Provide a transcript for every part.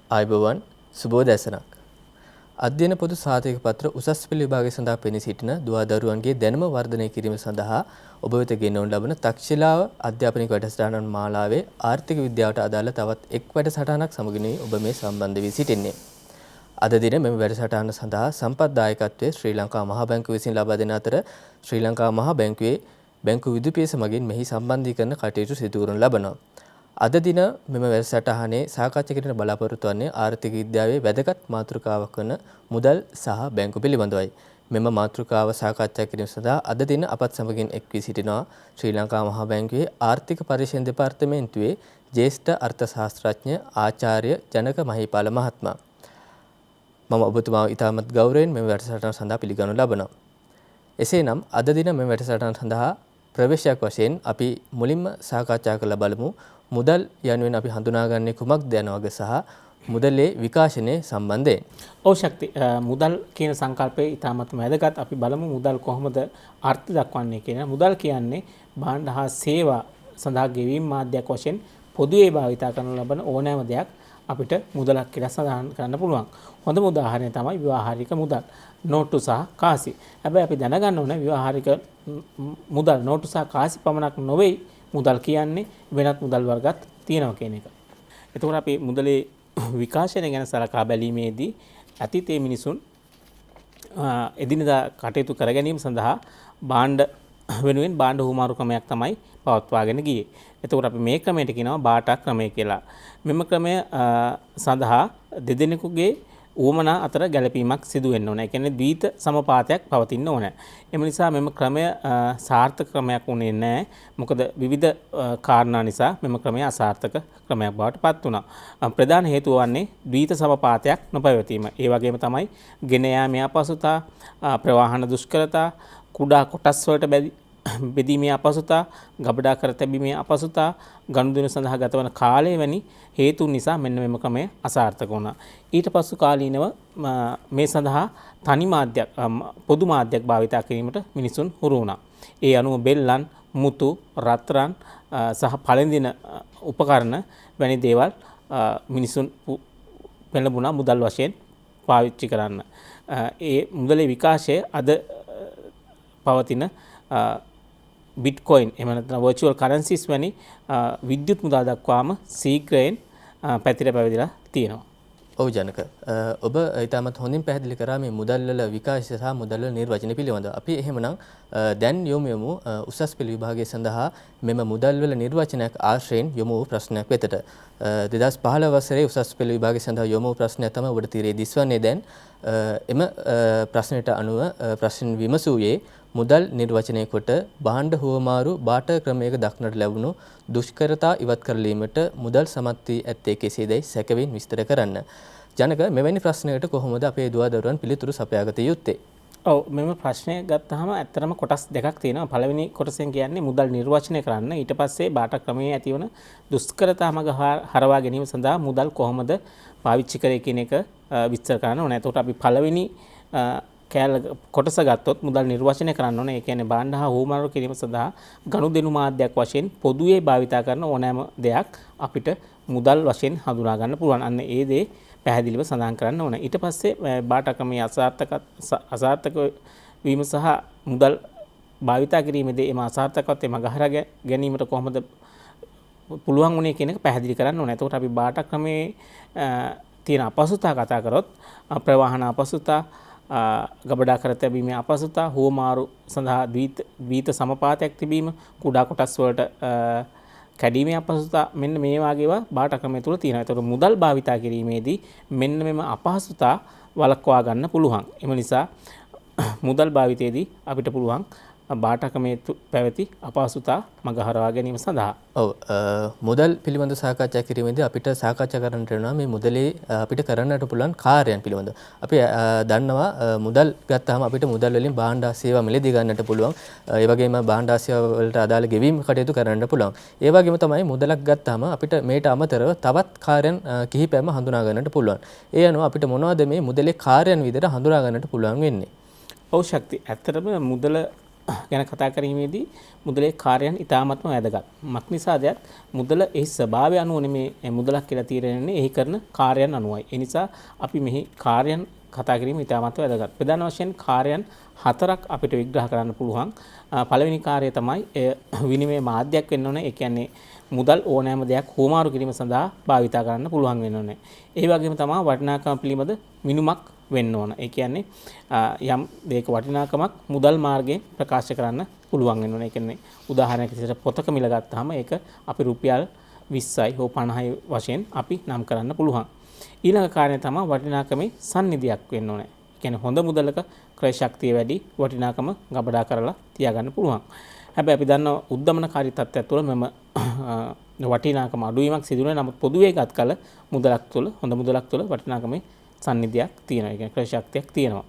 ආයුබෝවන් සුබෝදෑසනක්. අධ්‍යයන පොදු සහතික පත්‍ර උසස් පෙළ විභාගය සඳහා පෙනී සිටින දුවා දරුවන්ගේ දැනුම වර්ධනය කිරීම සඳහා ඔබ වෙත ගෙනවනු ලබන තක්ෂිලාව අධ්‍යාපනික වැඩසටහන මාලාවේ ආර්ථික විද්‍යාවට අදාළ තවත් එක් වැඩසටහනක් සමගින් ඔබ මේ සම්බන්ධ වී සිටින්නේ. අද දින මෙම වැඩසටහන සඳහා සම්පත් දායකත්වයේ ශ්‍රී ලංකා මහා බැංකුව විසින් ලබා දෙන අතර ශ්‍රී ලංකා මහා බැංකුවේ බැංකු විදුපියස මගින් මෙහි සම්බන්ධීකරණ කටයුතු සිදු කරනු ලබනවා. අද දින මෙම වැඩසටහනේ සාකච්ඡා කිරීම බලාපොරොත්තු වන්නේ ආර්ථික විද්‍යාවේ වැදගත් මාතෘකාවක් වන මුදල් සහ බැංකු පිළිබඳවයි. මෙම මාතෘකාව සාකච්ඡා කිරීම සඳහා අද දින අපත් සමගින් එක් වී සිටිනවා ශ්‍රී ලංකා මහා බැංකුවේ ආර්ථික පරීක්ෂණ දෙපාර්තමේන්තුවේ ජ්‍යෙෂ්ඨ අර්ථ ශාස්ත්‍රඥ ආචාර්ය ජනක මහීපාල මහත්මයා. මම ඔබතුමාව ඉතාමත් ගෞරවයෙන් මෙම වැඩසටහන සඳහා පිළිගනු ලබනවා. එසේනම් අද දින මෙම වැඩසටහන සඳහා ප්‍රවේශයක් වශයෙන් අපි මුලින්ම සාකච්ඡා කරලා බලමු මුදල් යනුවෙන් අපි හඳුනාගන්නේ කුමක්ද යන වග සහ මුදලේ විකාශනය සම්බන්ධයෙන්. ඔව් ශක්ති මුදල් කියන සංකල්පය ඉතාමත් වැදගත්. අපි බලමු මුදල් කොහොමද අර්ථ දක්වන්නේ කියන. මුදල් කියන්නේ භාණ්ඩ හා සේවා සඳහා ගෙවීම් මාධ්‍යයක් වශයෙන් පොදුවේ භාවිතා කරනු ලබන ඕනෑම දෙයක් අපිට මුදලක් කියලා සඳහන් කරන්න පුළුවන්. හොඳම උදාහරණය තමයි ව්‍යවහාරික මුදල්. නෝට්ටු සහ කාසි. හැබැයි අපි දැනගන්න ඕනේ ව්‍යවහාරික මුදල් නෝට්ටු සහ කාසි පමණක් නොවේ මුදල් කියන්නේ වෙනත් මුදල් වර්ගත් තියෙනවා කියන එක. එතකොට අපි මුදලේ විකාශනය ගැන සලකා බැලීමේදී අතීතයේ මිනිසුන් එදිනදා කටයුතු කර ගැනීම සඳහා භාණ්ඩ වෙනුවෙන් භාණ්ඩ හුවමාරු ක්‍රමයක් තමයි පවත්වාගෙන ගියේ. එතකොට අපි මේ ක්‍රමයට කියනවා බාටා ක්‍රමය කියලා. මෙම ක්‍රමය සඳහා දෙදෙනෙකුගේ උවමනා අතර ගැළපීමක් සිදු වෙන්න ඕනේ. ඒ කියන්නේ ද්විත සමපාතයක් පවතින්න ඕනේ. එම නිසා මෙම ක්‍රමය සාර්ථක ක්‍රමයක් වුණේ නැහැ. මොකද විවිධ කාරණා නිසා මෙම ක්‍රමය අසාර්ථක ක්‍රමයක් බවට පත් වුණා. ප්‍රධාන හේතුව වන්නේ ද්විත සමපාතයක් නොපැවතීම. ඒ වගේම තමයි ගෙන යාමේ අපහසුතා, ප්‍රවාහන දුෂ්කරතා, කුඩා කොටස් වලට බෙදීමේ අපහසුතා, ගබඩා කර තැබීමේ අපහසුතා, ගනුදෙනු සඳහා ගතවන කාලය වැනි හේතුන් නිසා මෙන්න මෙම ක්‍රමය අසාර්ථක වුණා. ඊට පසු කාලීනව මේ සඳහා තනි මාධ්‍යයක් පොදු මාධ්‍යයක් භාවිතා කිරීමට මිනිසුන් හුරු වුණා. ඒ අනුව බෙල්ලන්, මුතු, රත්රන් සහ පළඳින උපකරණ වැනි දේවල් මිනිසුන් පෙළඹුණා මුදල් වශයෙන් පාවිච්චි කරන්න. ඒ මුදලේ විකාශය අද පවතින බිට්කොයින් එහෙම නැත්නම් වර්චුවල් කරන්සිස් වැනි විද්‍යුත් මුදල් දක්වාම ශීඝ්‍රයෙන් පැතිර පැවතිලා තියෙනවා. ඔව් ජනක. ඔබ ඊටමත් හොඳින් පැහැදිලි කරා මේ මුදල් වල විකාශය සහ මුදල් වල නිර්වචන පිළිබඳව. අපි එහෙමනම් දැන් යොමු උසස් පෙළ විභාගය සඳහා මෙම මුදල් වල නිර්වචනයක් ආශ්‍රයෙන් යොමු වූ ප්‍රශ්නයක් වෙතට. 2015 වසරේ උසස් පෙළ විභාගය සඳහා යොමු වූ ප්‍රශ්නය තමයි ඔබට තීරේ දිස්වන්නේ දැන්. එම ප්‍රශ්නයට අනුව ප්‍රශ්න විමසුවේ මුදල් නිර්වචනය කොට භාණ්ඩ හුවමාරු බාටර් ක්‍රමයක දක්නට ලැබුණු දුෂ්කරතා ඉවත් කරලීමට මුදල් සමත් වී ඇත්තේ කෙසේදයි සැකවින් විස්තර කරන්න. ජනක මෙවැනි ප්‍රශ්නයකට කොහොමද අපේ දුවදරුවන් පිළිතුරු සපයාගත යුත්තේ? ඔව් මෙම ප්‍රශ්නය ගත්තාම ඇත්තටම කොටස් දෙකක් තියෙනවා. පළවෙනි කොටසෙන් කියන්නේ මුදල් නිර්වචනය කරන්න. ඊට පස්සේ බාටර් ක්‍රමයේ ඇතිවන දුෂ්කරතා මග හරවා ගැනීම සඳහා මුදල් කොහොමද පාවිච්චි කරේ කියන එක විස්තර කරන්න ඕනේ. එතකොට අපි පළවෙනි කොටස ගත්තොත් මුදල් නිර්වචනය කරන්න ඕනේ. ඒ කියන්නේ භාණ්ඩ හා හුවමාරු කිරීම සඳහා ගනුදෙනු මාධ්‍යයක් වශයෙන් පොදුවේ භාවිතා කරන ඕනෑම දෙයක් අපිට මුදල් වශයෙන් හඳුනා ගන්න පුළුවන්. අන්න ඒ දේ පැහැදිලිව සඳහන් කරන්න ඕනේ. ඊට පස්සේ බාටා ක්‍රමයේ අසාර්ථක වීම සහ මුදල් භාවිතා කිරීමේදී එම අසාර්ථකත්වය මගහරා ගැනීමට කොහොමද පුළුවන් වුණේ කියන එක පැහැදිලි කරන්න ඕනේ. එතකොට අපි බාටා ක්‍රමයේ තියෙන අපහසුතා කතා කරොත් ප්‍රවාහන අපහසුතා, ගබඩා කර තැබීමේ අපහසුතා, හුවමාරු සඳහා ද්විත සමපාතයක් තිබීම, කුඩා කොටස් වලට කැඩීමේ අපහසුතා, මෙන්න මේ වගේවා බාටා ක්‍රමය තුල තියෙනවා. ඒතකොට මුදල් භාවිතා කිරීමේදී මෙන්න මෙම අපහසුතා වළක්වා ගන්න පුළුවන්. එම නිසා මුදල් භාවිතයේදී අපිට පුළුවන් බාටා ක්‍රමයේ පැවති අපහසුතා මගහරවා ගැනීම සඳහා. ඔව් මුදල් පිළිබඳ සාකච්ඡා කිරීමේදී අපිට සාකච්ඡා කරන්නට වෙනවා මේ මුදලේ අපිට කරන්නට පුළුවන් කාර්යයන් පිළිබඳව. අපි දන්නවා මුදල් ගත්තාම අපිට මුදල් වලින් භාණ්ඩ සේවා මිලදී ගන්නට පුළුවන්. ඒ වගේම භාණ්ඩ සේවා වලට අදාළ ගෙවීම් කටයුතු කරන්නට පුළුවන්. ඒ වගේම තමයි මුදලක් ගත්තාම අපිට මේට අමතරව තවත් කාර්යයන් කිහිපයක්ම හඳුනා ගන්නට පුළුවන්. ඒ අනුව අපිට මොනවද මේ මුදලේ කාර්යයන් විදිහට හඳුනා ගන්නට පුළුවන් වෙන්නේ? ඔව් ශක්ති. ඇත්තටම මුදල ගැන කතා කිරීමේදී මුදලේ කාර්යයන් ඉතාමත්ම වැදගත්. මක්නිසාදයක් මුදල එහි ස්වභාවය අනුව මේ මුදලක් කියලා තීරණය එහි කරන කාර්යයන් අනුවයි. ඒ නිසා අපි මෙහි කාර්යයන් කතා කිරීම ඉතාමත්ම වැදගත්. ප්‍රධාන වශයෙන් කාර්යයන් 4ක් අපිට විග්‍රහ කරන්න පුළුවන්. පළවෙනි කාර්යය තමයි විනිමය මාධ්‍යයක් වෙන්න ඕනේ. ඒ කියන්නේ මුදල් ඕනෑම දෙයක් හුවමාරු කිරීම සඳහා භාවිතා කරන්න පුළුවන් වෙන්න ඕනේ. ඒ වගේම තමයි වටිනාකම පිළිබඳ මිනුමක් වෙන්න ඕන. ඒ කියන්නේ යම් දෙයක වටිනාකමක් මුදල් මාර්ගයෙන් ප්‍රකාශ කරන්න පුළුවන් වෙන්න ඕන. ඒ කියන්නේ උදාහරණයක් විදිහට පොතක මිල ගත්තාම ඒක අපි රුපියල් 20යි හෝ 50යි වශයෙන් අපි නම් කරන්න පුළුවන්. ඊළඟ කාරණය තමයි වටිනාකමේ සන්නිධියක් වෙන්න ඕනේ. ඒ කියන්නේ හොඳ මුදලක ක්‍රය ශක්තිය වැඩි වටිනාකම ගබඩා කරලා තියාගන්න පුළුවන්. හැබැයි අපි දන්නවා උද්දමනකාරී තත්ත්වයක් තුළ මෙම වටිනාකම අඩුවීමක් සිදු වෙනවා. නමුත් පොදුවේ ගත් කල මුදලක් තුළ හොඳ මුදලක් තුළ වටිනාකමේ සන්නිධියක් තියෙනවා. ඒ කියන්නේ ක්‍රය ශක්තියක් තියෙනවා.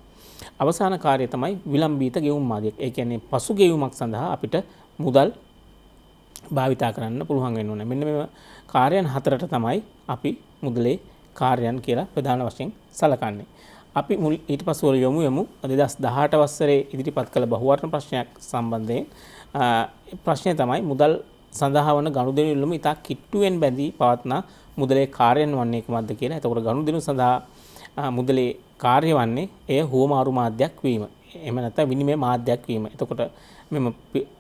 අවසාන කාර්යය තමයි විලම්භීත ගෙවුම් මාධ්‍යයක්. ඒ කියන්නේ පසු ගෙවීමක් සඳහා අපිට මුදල් භාවිතා කරන්න පුළුවන් වෙන්න ඕනේ. මෙන්න මේ කාර්යයන් 4ට තමයි අපි මුදලේ කාර්යයන් කියලා ප්‍රධාන වශයෙන් සලකන්නේ. අපි ඊට පස්ව යමු 2018 වසරේ ඉදිරිපත් කළ බහුවර්ණ ප්‍රශ්නයක් සම්බන්ධයෙන් ප්‍රශ්නය තමයි මුදල් සඳහා වන ගනුදෙනු ඉල්ලුම ඉතා කිට්ටුවෙන් බැඳී පවත්නා මුදලේ කාර්යයන් වන්නේ කුමක්ද කියලා. එතකොට ගනුදෙනු සඳහා මුදලේ කාර්ය වන්නේ එය හුවමාරු මාධ්‍යයක් වීම. එහෙම නැත්නම් විනිමය මාධ්‍යයක් වීම. එතකොට මෙම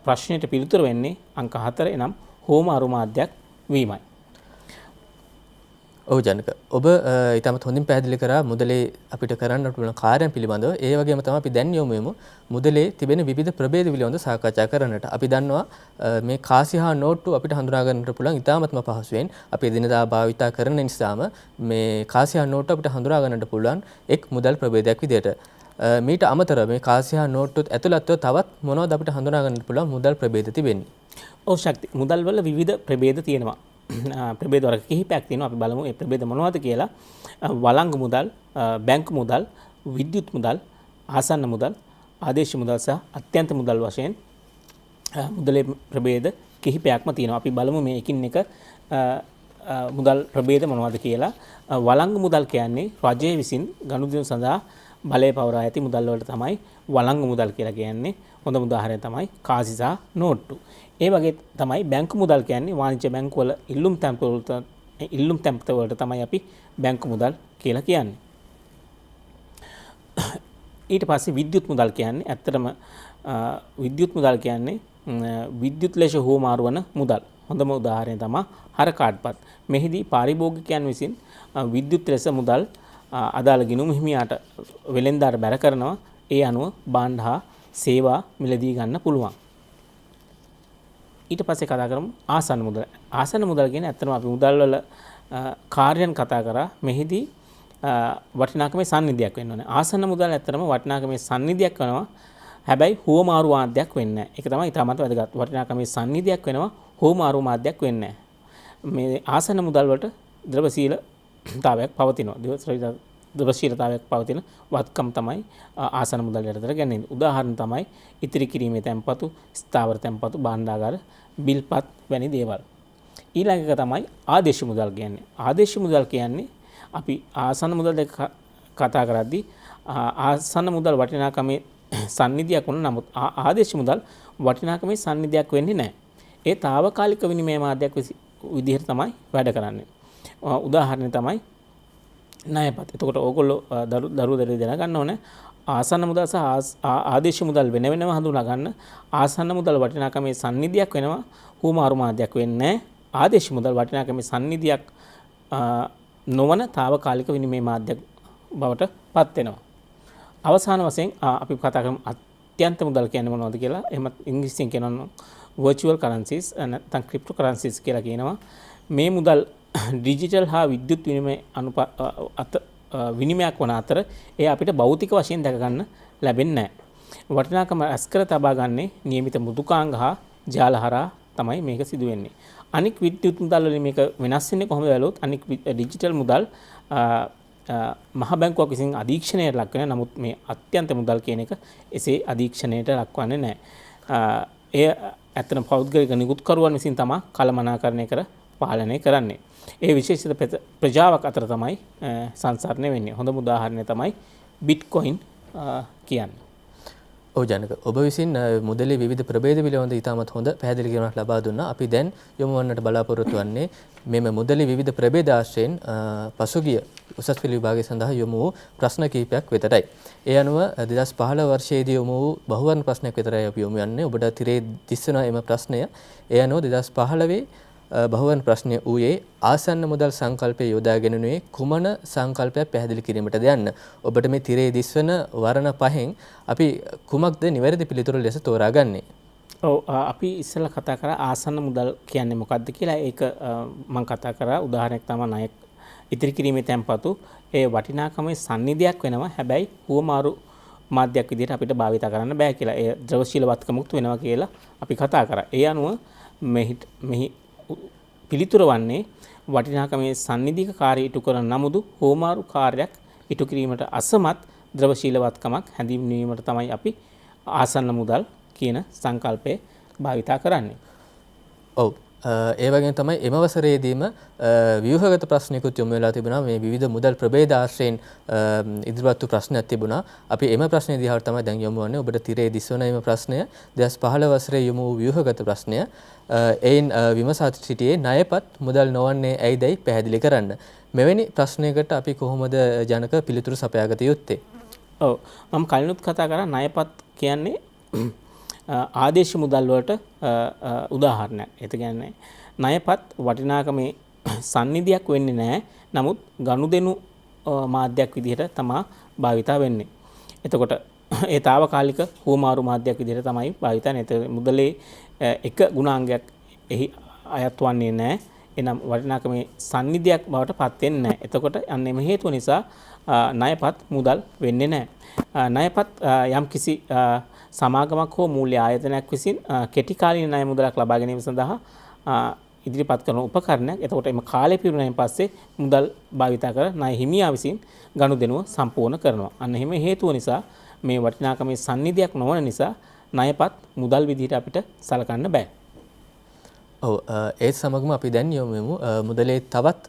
ප්‍රශ්නෙට පිළිතුර වෙන්නේ අංක 4 එනම් හුවමාරු මාධ්‍යයක් වීමයි. ඔව් ජනක. ඔබ ඊටමත් හොඳින් පැහැදිලි කරා මුදලේ අපිට කරන්නට පුළුවන් කාර්යයන් පිළිබඳව. ඒ වගේම තමයි අපි දැන් යොමු වෙමු මුදලේ තිබෙන විවිධ ප්‍රභේද පිළිබඳව සාකච්ඡා කරන්නට. අපි දන්නවා මේ කාසි හා නෝට්ටු අපිට හඳුනා ගන්නට පුළුවන් ඉතාමත්ම පහසුවෙන්. අපි එදිනදා භාවිතා කරන නිසාම මේ කාසි හා නෝට්ටු අපිට හඳුනා ගන්නට පුළුවන් එක් මුදල් ප්‍රභේදයක් විදිහට. මීට අමතරව මේ කාසි හා නෝට්ටුත් ඇතුළත්ව තවත් මොනවද අපිට හඳුනා ගන්නට පුළුවන් මුදල් ප්‍රභේද තිබෙන්නේ? ඔව් ශක්ති. මුදල් වල විවිධ ප්‍රභේද තියෙනවා. ප්‍රභේද වර්ග කිහිපයක් තියෙනවා. අපි බලමු මේ ප්‍රභේද මොනවද කියලා. වළංගු මුදල්, බැංකු මුදල්, විද්‍යුත් මුදල්, ආසන්න මුදල්, ආදේශ මුදල් සහ අත්‍යන්ත මුදල් වශයෙන් මුදලේ ප්‍රභේද කිහිපයක්ම තියෙනවා. අපි බලමු මේ එකින් එක මුදල් ප්‍රභේද මොනවද කියලා. වළංගු මුදල් කියන්නේ රජය විසින් ගනුදෙනු සඳහා බලය පවරා ඇති මුදල් වලට තමයි වළංගු මුදල් කියලා කියන්නේ. හොඳ උදාහරණය තමයි කාසි සහ නෝට්ටු. ඒ වගේ තමයි බැංකු මුදල් කියන්නේ වාණිජ්‍ය බැංකු වල ඉල්ලුම් තැන්පත් වලට තමයි අපි බැංකු මුදල් කියලා කියන්නේ. ඊට පස්සේ විද්‍යුත් මුදල් කියන්නේ ඇත්තටම විද්‍යුත් මුදල් කියන්නේ විද්‍යුත් ලෙස හුවමාරු වන මුදල්. හොඳම උදාහරණය තමයි හර කාඩ්පත්. මෙහිදී පාරිභෝගිකයන් විසින් විද්‍යුත් ලෙස මුදල් අදාළ ගිණුම් හිමියාට වෙළෙන්දාට බැර කරනවා. ඒ අනුව භාණ්ඩ හා සේවා මිලදී ගන්න පුළුවන්. ඊට පස්සේ කතා කරමු ආසන්න මුදල. ආසන්න මුදල් කියන්නේ ඇත්තටම අපි මුදල් වල කාර්යයන් කතා කරා. මෙහිදී වටිනාකමේ සන්නිධියක් වෙන්න ඕනේ. ආසන්න මුදල් ඇත්තටම වටිනාකමේ සන්නිධියක් වෙනවා. හැබැයි හුවමාරු මාධ්‍යයක් වෙන්නේ නැහැ. ඒක තමයි ඉතාමත් වැදගත්. වටිනාකමේ සන්නිධියක් වෙනවා. හුවමාරු මාධ්‍යයක් වෙන්නේ නැහැ. මේ ආසන්න මුදල් වලට ද්‍රවශීලතාවයක් පවතිනවා. ද්‍රවශීලතාවයක් පවතින වත්කම් තමයි ආසන්න මුදල් යටතට ගන්නේ. උදාහරණ තමයි ඉතිරි කිරීමේ තැන්පතු, ස්ථාවර තැන්පතු, භාණ්ඩාගාර, බිල්පත් වැනි දේවල්. ඊළඟ එක තමයි ආදේශ මුදල් කියන්නේ. ආදේශ මුදල් කියන්නේ අපි ආසන්න මුදල් දෙක කතා කරද්දී ආසන්න මුදල් වටිනාකමේ සන්නිධියක් වුණ නමුත් ආදේශ මුදල් වටිනාකමේ සන්නිධියක් වෙන්නේ නැහැ. ඒ తాවකාලික විනිමය මාධ්‍යයක් විදිහට තමයි වැඩ කරන්නේ. උදාහරණය තමයි ණයපත්. එතකොට ඕගොල්ලෝ දරුවෝ දැනගන්න ඕනේ ආසන්න මුදල් සහ ආදේශ මුදල් වෙන වෙනම හඳුනා ගන්න. ආසන්න මුදල් වටිනාකමේ සන්නිධියක් වෙනවා. හුවමාරු මාධ්‍යයක් වෙන්නේ නැහැ. ආදේශ මුදල් වටිනාකමේ සන්නිධියක් නොවන తాවකාලික විනිමය මාධ්‍යයක් බවට පත් වෙනවා. අවසාන වශයෙන් අපි කතා කරමු අත්‍යන්ත මුදල් කියන්නේ මොනවද කියලා. එහෙමත් ඉංග්‍රීසියෙන් කියනවා virtual currencies නැත්නම් cryptocurrencies කියලා කියනවා. මේ මුදල් ඩිජිටල් හා විද්‍යුත් විනිමය විනිමයක් වන අතර ඒ අපිට භෞතික වශයෙන් දැක ගන්න ලැබෙන්නේ නැහැ. වටිනාකම රැස් කර තබා ගන්නේ නියමිත මෘදුකාංග හා ජාල හරහා තමයි මේක සිදු වෙන්නේ. අනික් විද්‍යුත් මුදල් වලින් මේක වෙනස් වෙන්නේ කොහොමද බැලුවොත් අනික් ඩිජිටල් මුදල් මහ බැංකුවක් විසින් අධීක්ෂණයට ලක් වෙනවා. නමුත් මේ අත්‍යන්ත මුදල් කියන එක එසේ අධීක්ෂණයට ලක්වන්නේ නැහැ. එය ඇත්තටම පෞද්ගලික නිකුත්කරුවන් විසින් තමයි කළමනාකරණය කර පාලනය කරන්නේ. ඒ විශේෂිත ප්‍රජාවක් අතර තමයි සංසරණය වෙන්නේ. හොඳම උදාහරණය තමයි බිට්කොයින් කියන්නේ. ඔව් ජනක ඔබ විසින් මුදලේ විවිධ ප්‍රභේද පිළිබඳ ඉතාමත් හොඳ පැහැදිලි කිරීමක් ලබා දුන්නා. අපි දැන් යොමු වන්නට බලාපොරොත්තු වෙන්නේ මෙම මුදලේ විවිධ ප්‍රභේද ආශ්‍රයෙන් පසුගිය උසස් පෙළ විභාගය සඳහා යොමු වූ ප්‍රශ්න කිහිපයක් වෙතටයි. ඒ අනුව 2015 වර්ෂයේදී යොමු වූ බහුවර්ණ ප්‍රශ්නයක් විතරයි අපි යොමු යන්නේ. ඔබට තිරේ දිස්වන එම ප්‍රශ්නය. ඒ අනුව 2015 බහුවර්ණ ප්‍රශ්නය ඌයේ ආසන්න මුදල් සංකල්පය යොදාගෙනුනේ කුමන සංකල්පයක් පැහැදිලි කිරීමටද යන්න. ඔබට මේ තිරේ දිස්වන වර්ණ පහෙන් අපි කුමක්ද නිවැරදි පිළිතුරු ලෙස තෝරාගන්නේ? ඔව් අපි ඉස්සෙල්ලා කතා කරා ආසන්න මුදල් කියන්නේ මොකක්ද කියලා. ඒක මම කතා කරා උදාහරණයක් තමයි ණය ඉතිරි කිරීමේ තැන්පතු ඒ වටිනාකමේ සන්නිධියක් වෙනවා. හැබැයි හුවමාරු මාධ්‍යයක් විදිහට අපිට භාවිත කරන්න බෑ කියලා. ඒ ද්‍රවශීලවත්කමක් වෙනවා කියලා අපි කතා කරා. ඒ අනුව මෙහි පිළිතුර වන්නේ වටිනාකමේ සන්නිධික කාර්ය ඉටු කරන නමුදු හුවමාරු කාර්යයක් ඉටු කිරීමට අසමත් ද්‍රවශීලවත්කමක් හැඳින්වීමට තමයි අපි ආසන්න මුදල් කියන සංකල්පය භාවිතා කරන්නේ. ඔව්. ඒ වගේම තමයි එම වසරේදීම ව්‍යුහගත ප්‍රශ්නිකුත් යොමු වෙලා තිබුණා. මේ විවිධ මුදල් ප්‍රභේද ආශ්‍රයෙන් ඉදිරිපත් වූ ප්‍රශ්නයක් තිබුණා. අපි එම ප්‍රශ්නේ දිහාට තමයි දැන් යොමු වන්නේ. ඔබට තිරේ දිස්වන එම ප්‍රශ්නය 2015 වසරේ යොමු වූ ව්‍යුහගත ප්‍රශ්නය. එයින් විමසා සිටියේ ණයපත් මුදල් නොවන්නේ ඇයිදයි පැහැදිලි කරන්න. මෙවැනි ප්‍රශ්නයකට අපි කොහොමද ජනක පිළිතුරු සපයාගත යුත්තේ? ඔව් මම කලිනුත් කතා කරා ණයපත් කියන්නේ ආදේශ මුදල් වලට උදාහරණයක්. ඒ කියන්නේ ණයපත් වටිනාකමේ සන්නිධියක් වෙන්නේ නැහැ. නමුත් ගනුදෙනු මාධ්‍යයක් විදිහට තමයි භාවිතා වෙන්නේ. එතකොට ඒ తాවකාලික හුවමාරු මාධ්‍යයක් විදිහට තමයි භාවිතා වෙන්නේ. මුදලේ එක ගුණාංගයක් එහි අයත් වන්නේ නැහැ. එනම් වටිනාකමේ සන්නිධියක් බවට පත් වෙන්නේ නැහැ. එතකොට අන්න එම හේතුව නිසා ණයපත් මුදල් වෙන්නේ නැහැ. ණයපත් යම්කිසි සමාගමක් හෝ මූල්‍ය ආයතනයක් විසින් කෙටි කාලීන ණය මුදලක් ලබා ගැනීම සඳහා ඉදිරිපත් කරන උපකරණයක්. එතකොට එම කාලය පිරුණායින් පස්සේ මුදල් භාවිතා කර ණය හිමියා විසින් ගනුදෙනුව සම්පූර්ණ කරනවා. අන්න එහෙම හේතුව නිසා මේ වටිනාකමේ සන්නිධියක් නොවන නිසා ණයපත් මුදල් විදිහට අපිට සලකන්න බෑ. ඔව් ඒත් සමගම අපි දැන් යොමු වෙමු මුදලේ තවත්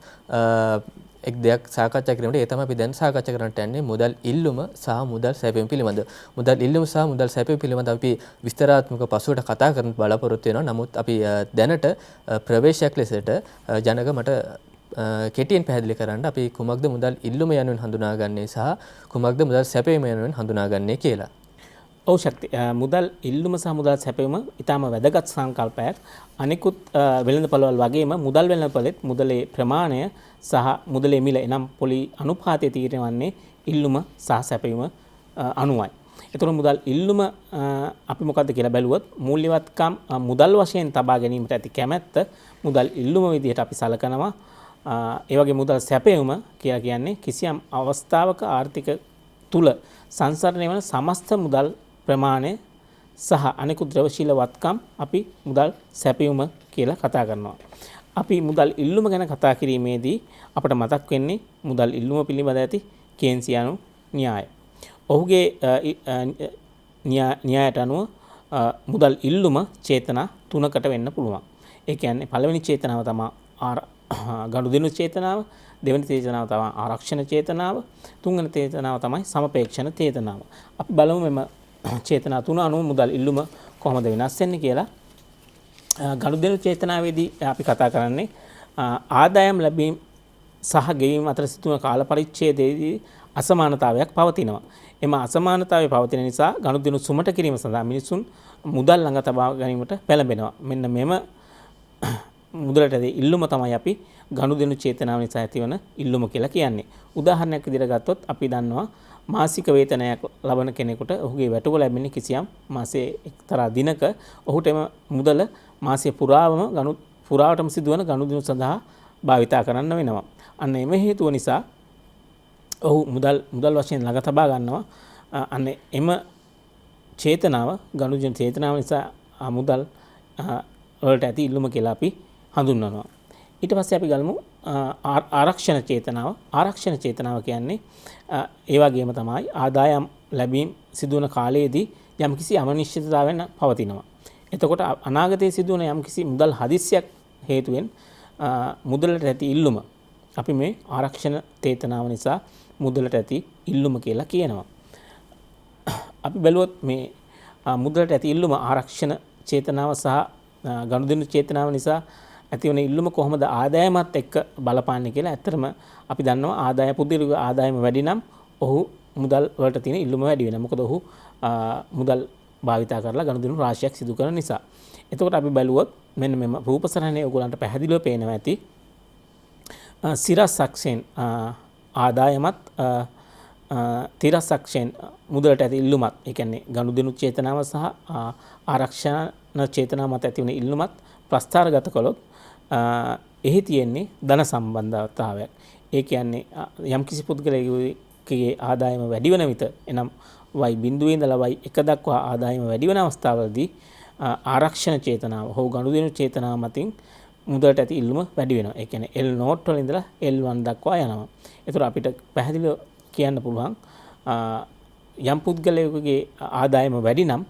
එක් දෙයක් සාකච්ඡා කිරීමට. ඒ තමයි අපි දැන් සාකච්ඡා කරන්නට යන්නේ මුදල් ඉල්ලුම සහ මුදල් සැපයීම පිළිබඳ. මුදල් ඉල්ලුම සහ මුදල් සැපයීම පිළිබඳ අපි විස්තරාත්මක පසුවට කතා කරන්න බලාපොරොත්තු වෙනවා. නමුත් අපි දැනට ප්‍රවේශයක් ලෙසට ජනක මට කෙටියෙන් පැහැදිලි කරන්න අපි කුමක්ද මුදල් ඉල්ලුම යනුවෙන් හඳුනාගන්නේ සහ කුමක්ද මුදල් සැපයීම යනුවෙන් හඳුනාගන්නේ කියලා. ඔව් ශක්ති මුදල් ඉල්ලුම සහ මුදල් සැපයීම ඊටම වැදගත් සංකල්පයක්. අනිකුත් වෙළඳපළවල් වගේම මුදල් වෙළඳපළෙත් මුදලේ ප්‍රමාණය සහ මුදලේ මිල එනම් පොලි අනුපාතය තීරණය වන්නේ ඉල්ලුම සහ සැපයීම අනුවයි. ඒතර මුදල් ඉල්ලුම අපි මොකද්ද කියලා බැලුවොත් මූල්‍යවත්කම් මුදල් වශයෙන් තබා ගැනීමට ඇති කැමැත්ත මුදල් ඉල්ලුම විදිහට අපි සලකනවා. ඒ වගේ මුදල් සැපයීම කියලා කියන්නේ කිසියම් අවස්ථාවක ආර්ථික තුල සංසරණය වන සමස්ත මුදල් ප්‍රමාණය සහ අනෙකුත් ද්‍රවශීල වත්කම් අපි මුදල් සැපයීම කියලා කතා කරනවා. අපි මුදල් ඉල්ලුම ගැන කතා කිරීමේදී අපට මතක් වෙන්නේ මුදල් ඉල්ලුම පිළිබඳ ඇති කේන්සියානු න්‍යාය. ඔහුගේ න්‍යායට අනුව මුදල් ඉල්ලුම චේතනා තුනකට වෙන්න පුළුවන්. ඒ කියන්නේ පළවෙනි චේතනාව තමයි ගනුදෙනු චේතනාව, දෙවෙනි චේතනාව තමයි ආරක්ෂණ චේතනාව, තුන්වෙනි චේතනාව තමයි සමපේක්ෂණ චේතනාව. අපි බලමු මෙම චේතනා තුන අනුව මුදල් ඉල්ලුම කොහොමද වෙනස් වෙන්නේ කියලා. ගනුදෙනු චේතනාවේදී අපි කතා කරන්නේ ආදායම් ලැබීම සහ ගෙවීම අතර සිදුවන කාල පරිච්ඡේදයේදී අසමානතාවයක් පවතිනවා. එම අසමානතාවය පවතින නිසා ගනුදෙනු සුමට කිරීම සඳහා මිනිසුන් මුදල් ළඟ තබා ගැනීමට පෙළඹෙනවා. මෙන්න මෙම මුදලට ඉල්ලුම තමයි අපි ගනුදෙනු චේතනාව නිසා ඇතිවන ඉල්ලුම කියලා කියන්නේ. උදාහරණයක් විදිහට ගත්තොත් අපි දන්නවා මාසික වේතනයක් ලබන කෙනෙකුට ඔහුගේ වැටුප ලැබෙන්නේ කිසියම් මාසයේ එක්තරා දිනක ඔහුට එම මුදල මාසය පුරාවටම සිදුවන ගනුදෙනු සඳහා භාවිතා කරන්න වෙනවා. අන්න එම හේතුව නිසා ඔහු මුදල් වශයෙන් ළඟ තබා ගන්නවා. අන්න එම චේතනාව ගනුදෙනු චේතනාව නිසා මුදල් වලට ඇති ඉල්ලුම කියලා අපි හඳුන්වනවා. ඊට පස්සේ අපි ගලමු ආරක්ෂණ චේතනාව. ආරක්ෂණ චේතනාව කියන්නේ ඒ වගේම තමයි ආදායම් ලැබීම සිදුවන කාලයේදී යම්කිසි අනිශ්චිතතාවයක් පවතිනවා. එතකොට අනාගතයේ සිදුවන යම්කිසි මුදල් හදිස්සියක් හේතුවෙන් මුදලට ඇති ඉල්ලුම අපි මේ ආරක්ෂණ චේතනාව නිසා මුදලට ඇති ඉල්ලුම කියලා කියනවා. අපි බැලුවොත් මේ මුදලට ඇති ඉල්ලුම ආරක්ෂණ චේතනාව සහ ගනුදෙනු චේතනාව නිසා ඇතිවන ඉල්ලුම කොහොමද ආදායමත් එක්ක බලපාන්නේ කියලා. ඇත්තටම අපි දන්නවා පුද්ගලික ආදායම වැඩි නම් ඔහු මුදල් වලට තියෙන ඉල්ලුම වැඩි වෙනවා. මොකද ඔහු මුදල් භාවිතා කරලා ගනුදෙනු රාශියක් සිදු කරන නිසා. එතකොට අපි බැලුවොත් මෙන්න මෙම රූපසරණේ ඔයගලන්ට පැහැදිලිව පේනවා ඇති. සිරස්සක්ෂයෙන් ආදායමත් තිරස්සක්ෂයෙන් මුදලට ඇති ඉල්ලුමත්, ඒ කියන්නේ ගනුදෙනු චේතනාව සහ ආරක්ෂණ චේතනාව මත ඇතිවන ඉල්ලුමත් ප්‍රස්ථාරගත කළොත් එහි තියෙන්නේ ධන සම්බන්ධතාවයක්. ඒ කියන්නේ යම්කිසි පුද්ගලයෙකුගේ ආදායම වැඩි වෙන විට, එනම් y බිඳුවේ ඉඳලා y 1 දක්වා ආදායම වැඩි වෙන අවස්ථාවලදී ආරක්ෂණ චේතනාව හෝ ගනුදෙනු චේතනාව මතින් මුදලට ඇති ඉල්ලුම වැඩි වෙනවා. ඒ කියන්නේ L note වල ඉඳලා L1 දක්වා යනවා. ඒතර අපිට පැහැදිලිව කියන්න පුළුවන් යම් පුද්ගලයෙකුගේ ආදායම වැඩි නම්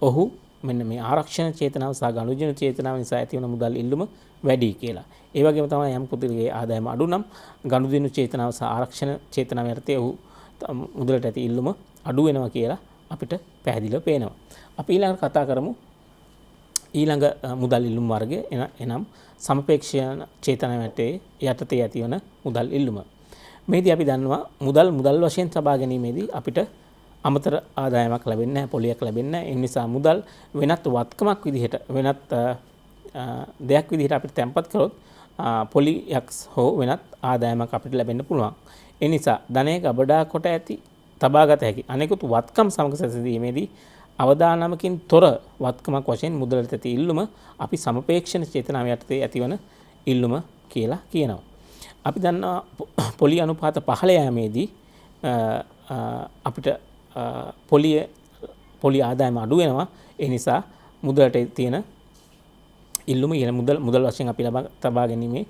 ඔහු මෙන්න මේ ආරක්ෂණ චේතනාව සහ ගනුදෙනු චේතනාව නිසා ඇතිවන මුදල් ඉල්ලුම වැඩි කියලා. ඒ වගේම තමයි යම් පුද්ගලයෙකුගේ ආදායම අඩු නම් ගනුදෙනු චේතනාව සහ ආරක්ෂණ චේතනාව යටතේ ඔහු මුදලට ඇති ඉල්ලුම අඩු වෙනවා කියලා අපිට පැහැදිලිව පේනවා. අපි ඊළඟට කතා කරමු ඊළඟ මුදල් ඉල්ලුම් වර්ගය, එනම් සමපේක්ෂණ චේතනාව යටතේ ඇතිවන මුදල් ඉල්ලුම. මේදී අපි දන්නවා මුදල් වශයෙන් සබා ගැනීමේදී අපිට අමතර ආදායමක් ලැබෙන්නේ නැහැ, පොලියක් ලැබෙන්නේ නැහැ. ඒ නිසා මුදල් වෙනත් වත්කමක් විදිහට, වෙනත් දෙයක් විදිහට අපිට තැන්පත් කරොත් පොලියක් හෝ වෙනත් ආදායමක් අපිට ලැබෙන්න පුළුවන්. ඒ නිසා ධනය ගබඩා කොට ඇති තබාගත හැකි අනෙකුත් වත්කම් සමග සැසඳීමේදී අවදානමකින් තොර වත්කමක් වශයෙන් මුදලට ඇති ඉල්ලුම අපි සමපේක්ෂණ චේතනාව යටතේ ඇතිවන ඉල්ලුම කියලා කියනවා. අපි දන්නවා පොලි අනුපාත පහළ යාමේදී අපිට පොලි ආදායම අඩු වෙනවා. ඒ නිසා මුදලට තියෙන ඉල්ලුම මුදල් වශයෙන් අපි තබා ගැනීමේ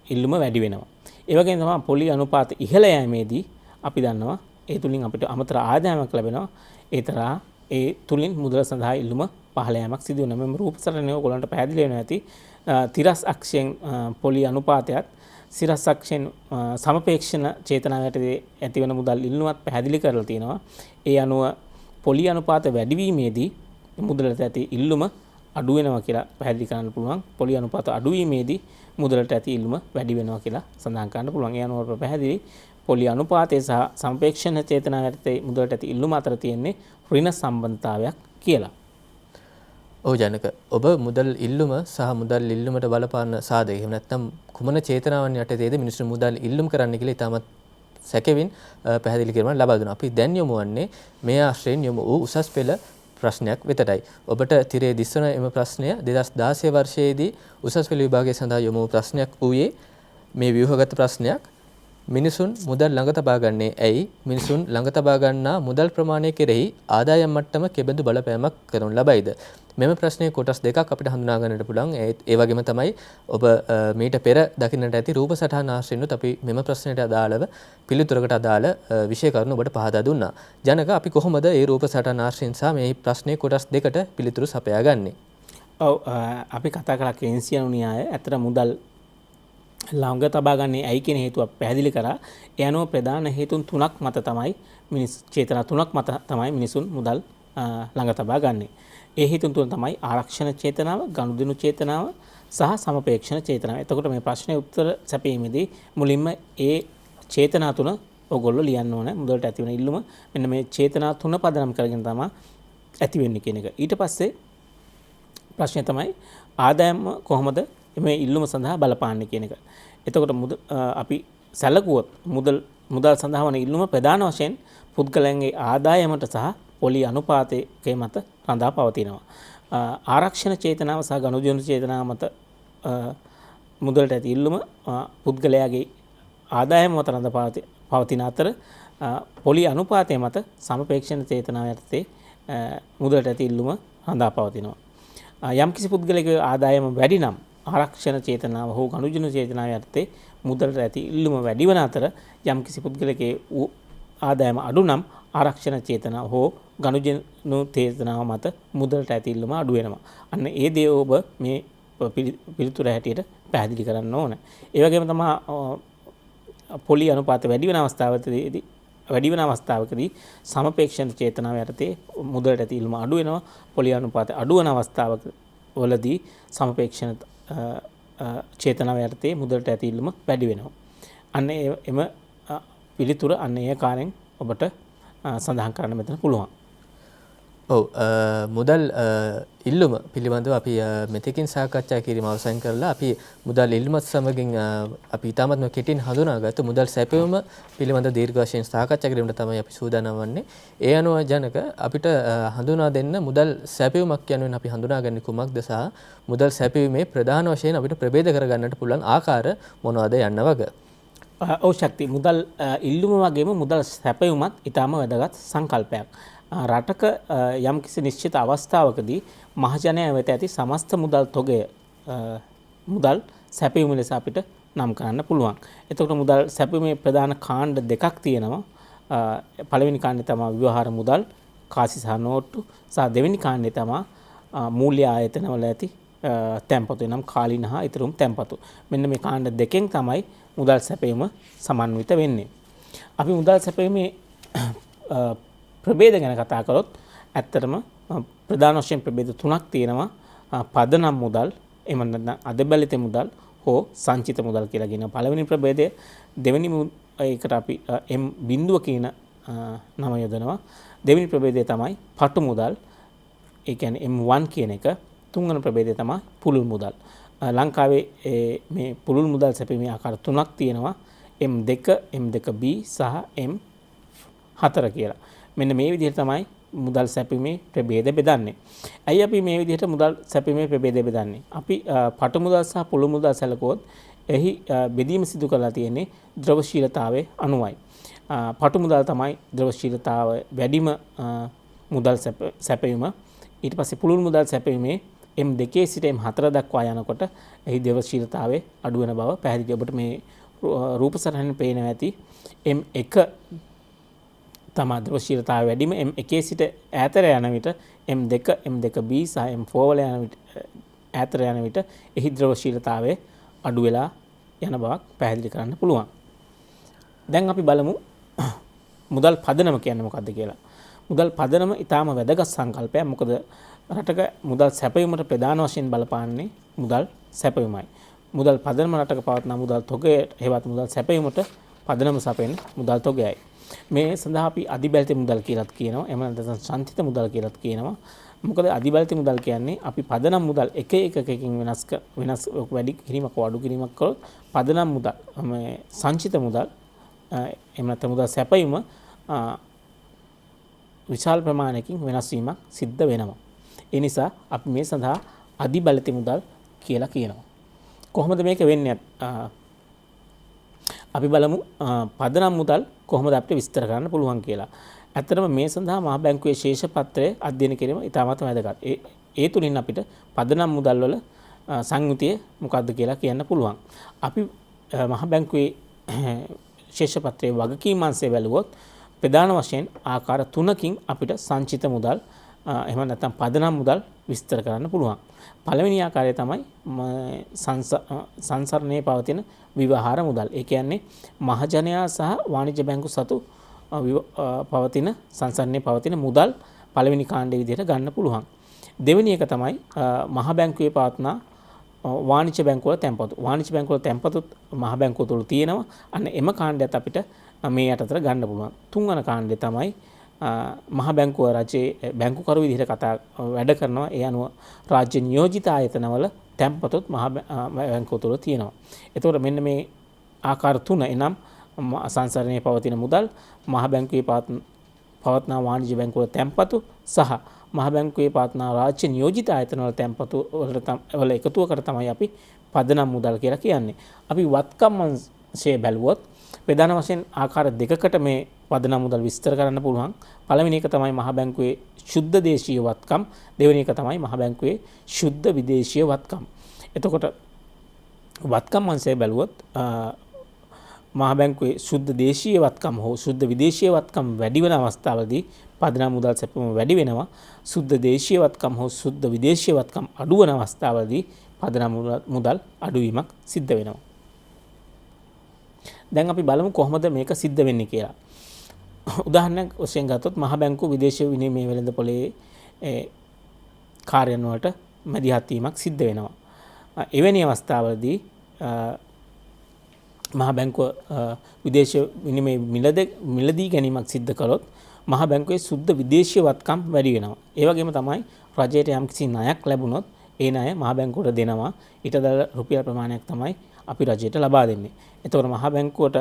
ඉල්ලුම වැඩි වෙනවා. ඒ වගේම තමයි පොලි අනුපාත ඉහළ යාමේදී අපි දන්නවා ඒ තුලින් අපිට අමතර ආදායමක් ලැබෙනවා. ඒ තුලින් මුදල සඳහා ඉල්ලුම පහළ යාමක් සිදු වෙනවා. මෙම රූපසරණය ඔයගොල්ලන්ට පැහැදිලි වෙනවා ඇති. තිරස් අක්ෂයෙන් පොලි අනුපාතයත් සිරස් අක්ෂයෙන් සමපේක්ෂණ චේතනාවට ඇතිවන මුදල් ඉල්ලුමත් පැහැදිලි කරලා තියෙනවා. ඒ අනුව පොලි අනුපාත වැඩිවීමේදී මුදලට ඇති ඉල්ලුම අඩු වෙනවා කියලා පැහැදිලි කරන්න පුළුවන්. පොලි අනුපාත අඩු වීමේදී මුදලට ඇති ඉල්ලුම වැඩි වෙනවා කියලා සඳහන් කරන්න පුළුවන්. ඒ අනුව පැහැදිලි පොලි අනුපාතය සහ සමපේක්ෂණ චේතනාවට මුදලට ඇති ඉල්ලුම අතර තියෙන්නේ ඍණ සම්බන්ධතාවයක් කියලා. ඔව් ජනක, ඔබ මුදල් ඉල්ලුම සහ මුදල් ඉල්ලුමට බලපාන සාධක, එහෙම නැත්නම් කුමන චේතනාවන් යටතේද මිනිස්සු මුදල් ඉල්ලුම් කරන්න කියලා ඉතාමත් සැකෙවින් පැහැදිලි කිරීමක් ලබා දුන්නා. අපි දැන් යමු වන්නේ මේ ආශ්‍රයෙන් යමු වූ උසස් පෙළ ප්‍රශ්නයක් වෙතටයි. ඔබට තිරේ දිස්වන එම ප්‍රශ්නය 2016 වර්ෂයේදී උසස් පෙළ විභාගය සඳහා යොමු වූ ප්‍රශ්නයක් වූයේ මේ ව්‍යුහගත ප්‍රශ්නයක්. මිනිසුන් මුදල් ළඟ තබා ගන්නේ ඇයි? මිනිසුන් ළඟ තබා ගන්නා මුදල් ප්‍රමාණය කෙරෙහි ආදායම් මට්ටම කෙබඳු බලපෑමක් කරනු ලබයිද? මෙම ප්‍රශ්නයේ කොටස් දෙකක් අපිට හඳුනා ගන්නට පුළුවන්. ඒ වගේම තමයි ඔබ මීට පෙර දකින්නට ඇති රූප සටහන ආශ්‍රයෙන්ුත් අපි මෙම ප්‍රශ්නයට අදාළව පිළිතුරකට අදාළ විෂය කරුණු ඔබට පහදා දුන්නා. ජනක, අපි කොහොමද මේ රූප සටහන ආශ්‍රයෙන් සහ මේ ප්‍රශ්නයේ කොටස් දෙකට පිළිතුරු සපයා ගන්නේ? ඔව්, අපි කතා කළා කේන්සියනු න්‍යාය. ඇත්තට මුදල් ළඟ තබා ගන්නේ ඇයි කියන හේතුව පැහැදිලි කරා. ඒ අනුව ප්‍රධාන හේතුන් තුනක් මත තමයි චේතනා තුනක් මත තමයි මිනිසුන් මුදල් ළඟ තබා ගන්නේ. ඒ හේතුන් තුන තමයි ආරක්ෂණ චේතනාව, ගනුදෙනු චේතනාව සහ සමපේක්ෂණ චේතනාව. එතකොට මේ ප්‍රශ්නේ උත්තර සැපීමේදී මුලින්ම ඒ චේතනා තුන ඔයගොල්ලෝ ලියන්න ඕන. මුදලට ඇතිවන ඉල්ලුම මෙන්න මේ චේතනා තුන පදනම් කරගෙන තමයි ඇති වෙන්නේ කියන එක. ඊට පස්සේ ප්‍රශ්නේ තමයි ආදායම කොහොමද මේ ඉල්ලුම සඳහා බලපාන්නේ කියන එක. එතකොට අපි සැලකුවොත් මුදල් සඳහා වන ඉල්ලුම ප්‍රධාන වශයෙන් පුද්ගලයන්ගේ ආදායමට සහ පොලි අනුපාතයේ මත රඳා පවතිනවා. ආරක්ෂණ චේතනාව සහ ගනුදෙනු චේතනාව මත මුදලට ඇති ඉල්ලුම පුද්ගලයාගේ ආදායම මත රඳා පවතින අතර පොලි අනුපාතයේ මත සමපේක්ෂණ චේතනාව යටතේ මුදලට ඇති ඉල්ලුම රඳා පවතිනවා. යම්කිසි පුද්ගලයෙකුගේ ආදායම වැඩි නම් ආරක්ෂණ චේතනාව හෝ ගනුදෙනු චේතනාව යටතේ මුදලට ඇති ඉල්ලුම වැඩි වන අතර යම්කිසි පුද්ගලයෙකුගේ ආදායම අඩු නම් ආරක්ෂණ චේතනාව හෝ ගනුදෙනු චේතනාව මත මුදලට ඇති ඉල්ලුම අඩු වෙනවා. අන්න ඒ දේ ඔබ මේ පිළිතුර හැටියට පැහැදිලි කරන්න ඕන. ඒ වගේම තමයි පොලි අනුපාත වැඩි වෙන අවස්ථාවලදී වැඩි වෙන අවස්ථාවකදී සමපේක්ෂණ චේතනාව යටතේ මුදලට ඇති ඉල්ලුම අඩු වෙනවා. පොලි අනුපාතය අඩු වෙන අවස්ථාවක වලදී සමපේක්ෂණ චේතනාව යටතේ මුදලට ඇති ඉල්ලුම වැඩි වෙනවා. අන්න එම පිළිතුර අන්න ඒ කාරණෙන් ඔබට සඳහන් කරන්න මෙතන පුළුවන්. ඔව් මුදල් ඉල්ලුම පිළිබඳව අපි මෙතෙකින් සාකච්ඡා කිරීම අවසන් කරලා අපි මුදල් ඉල්ලුමත් සමගින් අපි ඊටමත්ම කෙටින් හඳුනාගත්තු මුදල් සැපයුම පිළිබඳ දීර්ඝ වශයෙන් සාකච්ඡා කිරීමට තමයි අපි සූදානම් වන්නේ. ඒ අනුව ජනක අපිට හඳුනා දෙන්න මුදල් සැපයුමක් යනුවෙන් අපි හඳුනාගන්නේ කුමක්ද සහ මුදල් සැපයීමේ ප්‍රධාන වශයෙන් අපිට ප්‍රභේද කරගන්නට පුළුවන් ආකාර මොනවද යන්න වගේ. ඔව් ශක්ති මුදල් ඉල්ලුම වගේම මුදල් සැපයුමත් ඊටම වැදගත් සංකල්පයක්. රටක යම්කිසි නිශ්චිත අවස්ථාවකදී මහජනයා වෙත ඇති සමස්ත මුදල් තොගය මුදල් සැපයුම ලෙස අපිට නම් කරන්න පුළුවන්. එතකොට මුදල් සැපයීමේ ප්‍රධාන කාණ්ඩ දෙකක් තියෙනවා. පළවෙනි කාණ්ඩය තමයි ව්‍යවහාර මුදල් කාසි සහ නෝට්ටු සහ දෙවෙනි කාණ්ඩය තමයි මූල්‍ය ආයතනවල ඇති තැන්පතු නම් කාලීන හා ඉතිරුම් තැන්පතු. මෙන්න මේ කාණ්ඩ දෙකෙන් තමයි මුදල් සැපයීම සමන්විත වෙන්නේ. අපි මුදල් සැපයීමේ ප්‍රභේද ගැන කතා කරොත් ඇත්තටම ප්‍රධාන වශයෙන් ප්‍රභේද තුනක් තියෙනවා. පදනම් මුදල්, එහෙම නැත්නම් අදබැලිත මුදල් හෝ සංචිත මුදල් කියලා කියන පළවෙනි ප්‍රභේදය. දෙවෙනි ඒකට අපි M බිඳුව කියන නම යොදනවා. දෙවෙනි ප්‍රභේදය තමයි පටු මුදල්. ඒ කියන්නේ M1 කියන එක. තුන්වෙනි ප්‍රභේදය තමයි පුළුල් මුදල්. ලංකාවේ මේ පුළුල් මුදල් සැපීමේ ආකාර තුනක් තියෙනවා. M2, M2B සහ M4 කියලා. මෙන්න මේ විදිහට තමයි මුදල් සැපීමේ ප්‍රභේද බෙදන්නේ. ඇයි අපි මේ විදිහට මුදල් සැපීමේ ප්‍රභේද බෙදන්නේ? අපි පටු මුදල් සහ පුළුල් මුදල් සැලකුවොත් එහි බෙදීම සිදු කරලා තියෙන්නේ ද්‍රවශීලතාවයේ අනුවයි. පටු මුදල් තමයි ද්‍රවශීලතාවය වැඩිම මුදල් සැපයීම. ඊට පස්සේ පුළුල් මුදල් සැපීමේ M2 සිට M4 දක්වා යනකොට එහි ද්‍රවශීලතාවයේ අඩු වෙන බව පැහැදිලි. ඔබට මේ රූප සටහනෙන් පේනවා ඇති M1 තමයි ද්‍රවශීලතාවය වැඩිම. M1 සිට ඈතට යන විට M2, M2B සහ M4 වල යන විට ඈතට යන විට එහි ද්‍රවශීලතාවය අඩු වෙලා යන බවක් පැහැදිලි කරන්න පුළුවන්. දැන් අපි බලමු මුදල් පදනම කියන්නේ මොකක්ද කියලා. මුදල් පදනම ඊටාම වැදගත් සංකල්පයක්. මොකද රටක මුදල් සැපයීමට ප්‍රධාන වශයෙන් බලපාන්නේ මුදල් සැපයීමයි. මුදල් පදනම රටක පවත්නා මුදල් තොගය හේවත් මුදල් සැපයීමට පදනම සපයන මුදල් තොගයයි. මේ සඳහා අපි අධිබැලිත මුදල් කියලාත් කියනවා. එහෙම නැත්නම් සංචිත මුදල් කියලාත් කියනවා. මොකද අධිබැලිත මුදල් කියන්නේ අපි පදනම් මුදල් එක එකකින් වෙනස් වැඩි කිරීමක් අඩු කිරීමක් කරොත් පදනම් මුදල් මේ සංචිත මුදල් එහෙම නැත්නම් මුදල් සැපයීම විශාල ප්‍රමාණයකින් වෙනස් වීමක් සිද්ධ වෙනවා. ඒ නිසා අපි මේ සඳහා අධිබැලිත මුදල් කියලා කියනවා. කොහොමද මේක වෙන්නේ? අපි බලමු පදනම් මුදල් කොහොමද අපිට විස්තර කරන්න පුළුවන් කියලා. ඇත්තටම මේ සඳහා මහ බැංකුවේ ශේෂ පත්‍රය අධ්‍යයනය කිරීම ඉතාමත් වැදගත්. ඒ තුලින් අපිට පදනම් මුදල් වල සංයුතිය මොකක්ද කියලා කියන්න පුළුවන්. අපි මහ බැංකුවේ ශේෂ පත්‍රයේ වගකීම් අංශය බැලුවොත් ප්‍රධාන වශයෙන් ආකාර තුනකින් අපිට සංචිත මුදල් එහෙම නැත්නම් පදනම් මුදල් විස්තර කරන්න පුළුවන්. පළවෙනි ආකාරය තමයි සංසරණයේ පවතින ව්‍යවහාර මුදල්. ඒ කියන්නේ මහජනයා සහ වාණිජ්‍ය බැංකු සතු පවතින සංසරණයේ පවතින මුදල් පළවෙනි කාණ්ඩයේ විදිහට ගන්න පුළුවන්. දෙවෙනි එක තමයි මහ බැංකුවේ පවත්නා වාණිජ්‍ය බැංකුවල තැන්පතු. වාණිජ්‍ය බැංකුවල තැන්පතුත් මහ බැංකුව තුල තියෙනවා. අන්න එම කාණ්ඩයත් අපිට මේ යටතට ගන්න පුළුවන්. තුන්වන කාණ්ඩය තමයි මහ බැංකුව රජයේ බැංකුකරු විදිහට වැඩ කරනවා. ඒ අනුව රාජ්‍ය නියෝජිත ආයතනවල තැන්පතුත් මහ බැංකුව තුල තියෙනවා. එතකොට මෙන්න මේ ආකාර තුන එනම් සංසරණයේ පවතින මුදල්, මහ බැංකුවේ පවත්නා වාණිජ්‍ය බැංකුවල තැන්පතු සහ මහ බැංකුවේ පවත්නා රාජ්‍ය නියෝජිත ආයතනවල තැන්පතු වල එකතුවකට තමයි අපි පදනම් මුදල් කියලා කියන්නේ. අපි වත්කම් අංශය බැලුවොත් ප්‍රධාන වශයෙන් ආකාර දෙකකට මේ පදනම් මුදල් විස්තර කරන්න පුළුවන්. පළවෙනි එක තමයි මහ බැංකුවේ ශුද්ධ දේශීය වත්කම්. දෙවෙනි එක තමයි මහ බැංකුවේ ශුද්ධ විදේශීය වත්කම්. එතකොට වත්කම් අංශය බැලුවොත් මහ බැංකුවේ ශුද්ධ දේශීය වත්කම් හෝ ශුද්ධ විදේශීය වත්කම් වැඩි වෙන අවස්ථාවලදී පදනම් මුදල් සැපයීම වැඩි වෙනවා. ශුද්ධ දේශීය වත්කම් හෝ ශුද්ධ විදේශීය වත්කම් අඩු වෙන අවස්ථාවලදී පදනම් මුදල් අඩුවීමක් සිද්ධ වෙනවා. දැන් අපි බලමු කොහොමද මේක සිද්ධ වෙන්නේ කියලා. උදාහරණයක් වශයෙන් ගත්තොත් මහ බැංකුව විදේශීය විනිමය වෙළඳපොලේ කාර්යයන් වලට මැදිහත් වීමක් සිද්ධ වෙනවා. එවැනි අවස්ථාවලදී මහ බැංකුව විදේශීය විනිමය මිලදී ගැනීමක් සිද්ධ කළොත් මහ බැංකුවේ සුද්ධ විදේශීය වත්කම් වැඩි වෙනවා. ඒ වගේම තමයි රජයට යම්කිසි ණයක් ලැබුණොත් ඒ ණය මහ බැංකුවට දෙනවා. ඊට අදාළ රුපියල් ප්‍රමාණයක් තමයි අපි රජයට ලබා දෙන්නේ. එතකොට මහ බැංකුවට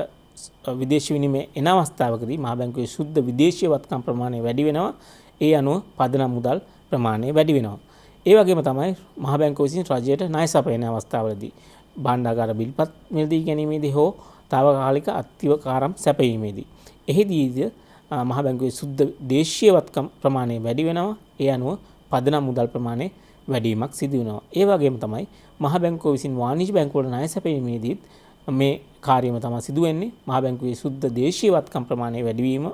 විදේශ විනිමය එන අවස්ථාවකදී මහ බැංකුවේ සුද්ධ විදේශීය වත්කම් ප්‍රමාණය වැඩි වෙනවා. ඒ අනුව පදනම් මුදල් ප්‍රමාණය වැඩි වෙනවා. ඒ වගේම තමයි මහ බැංකුව විසින් රජයට ණය සපයන අවස්ථාවලදී භාණ්ඩාගාර බිල්පත් මිලදී ගැනීමේදී හෝ తాවකාලික අත්තිවකාරම් සැපයීමේදී එහිදීද මහ බැංකුවේ සුද්ධ දේශීය වත්කම් ප්‍රමාණය වැඩි වෙනවා. ඒ අනුව පදනම් මුදල් ප්‍රමාණය වැඩිවීමක් සිදු වෙනවා. ඒ වගේම තමයි මහ බැංකුව විසින් වාණිජ්‍ය බැංකුවලට ණය සැපයීමේදීත් මේ කාර්යම තමයි සිදු වෙන්නේ. මහ බැංකුවේ සුද්ධ දේශීය වත්කම් ප්‍රමාණය වැඩිවීම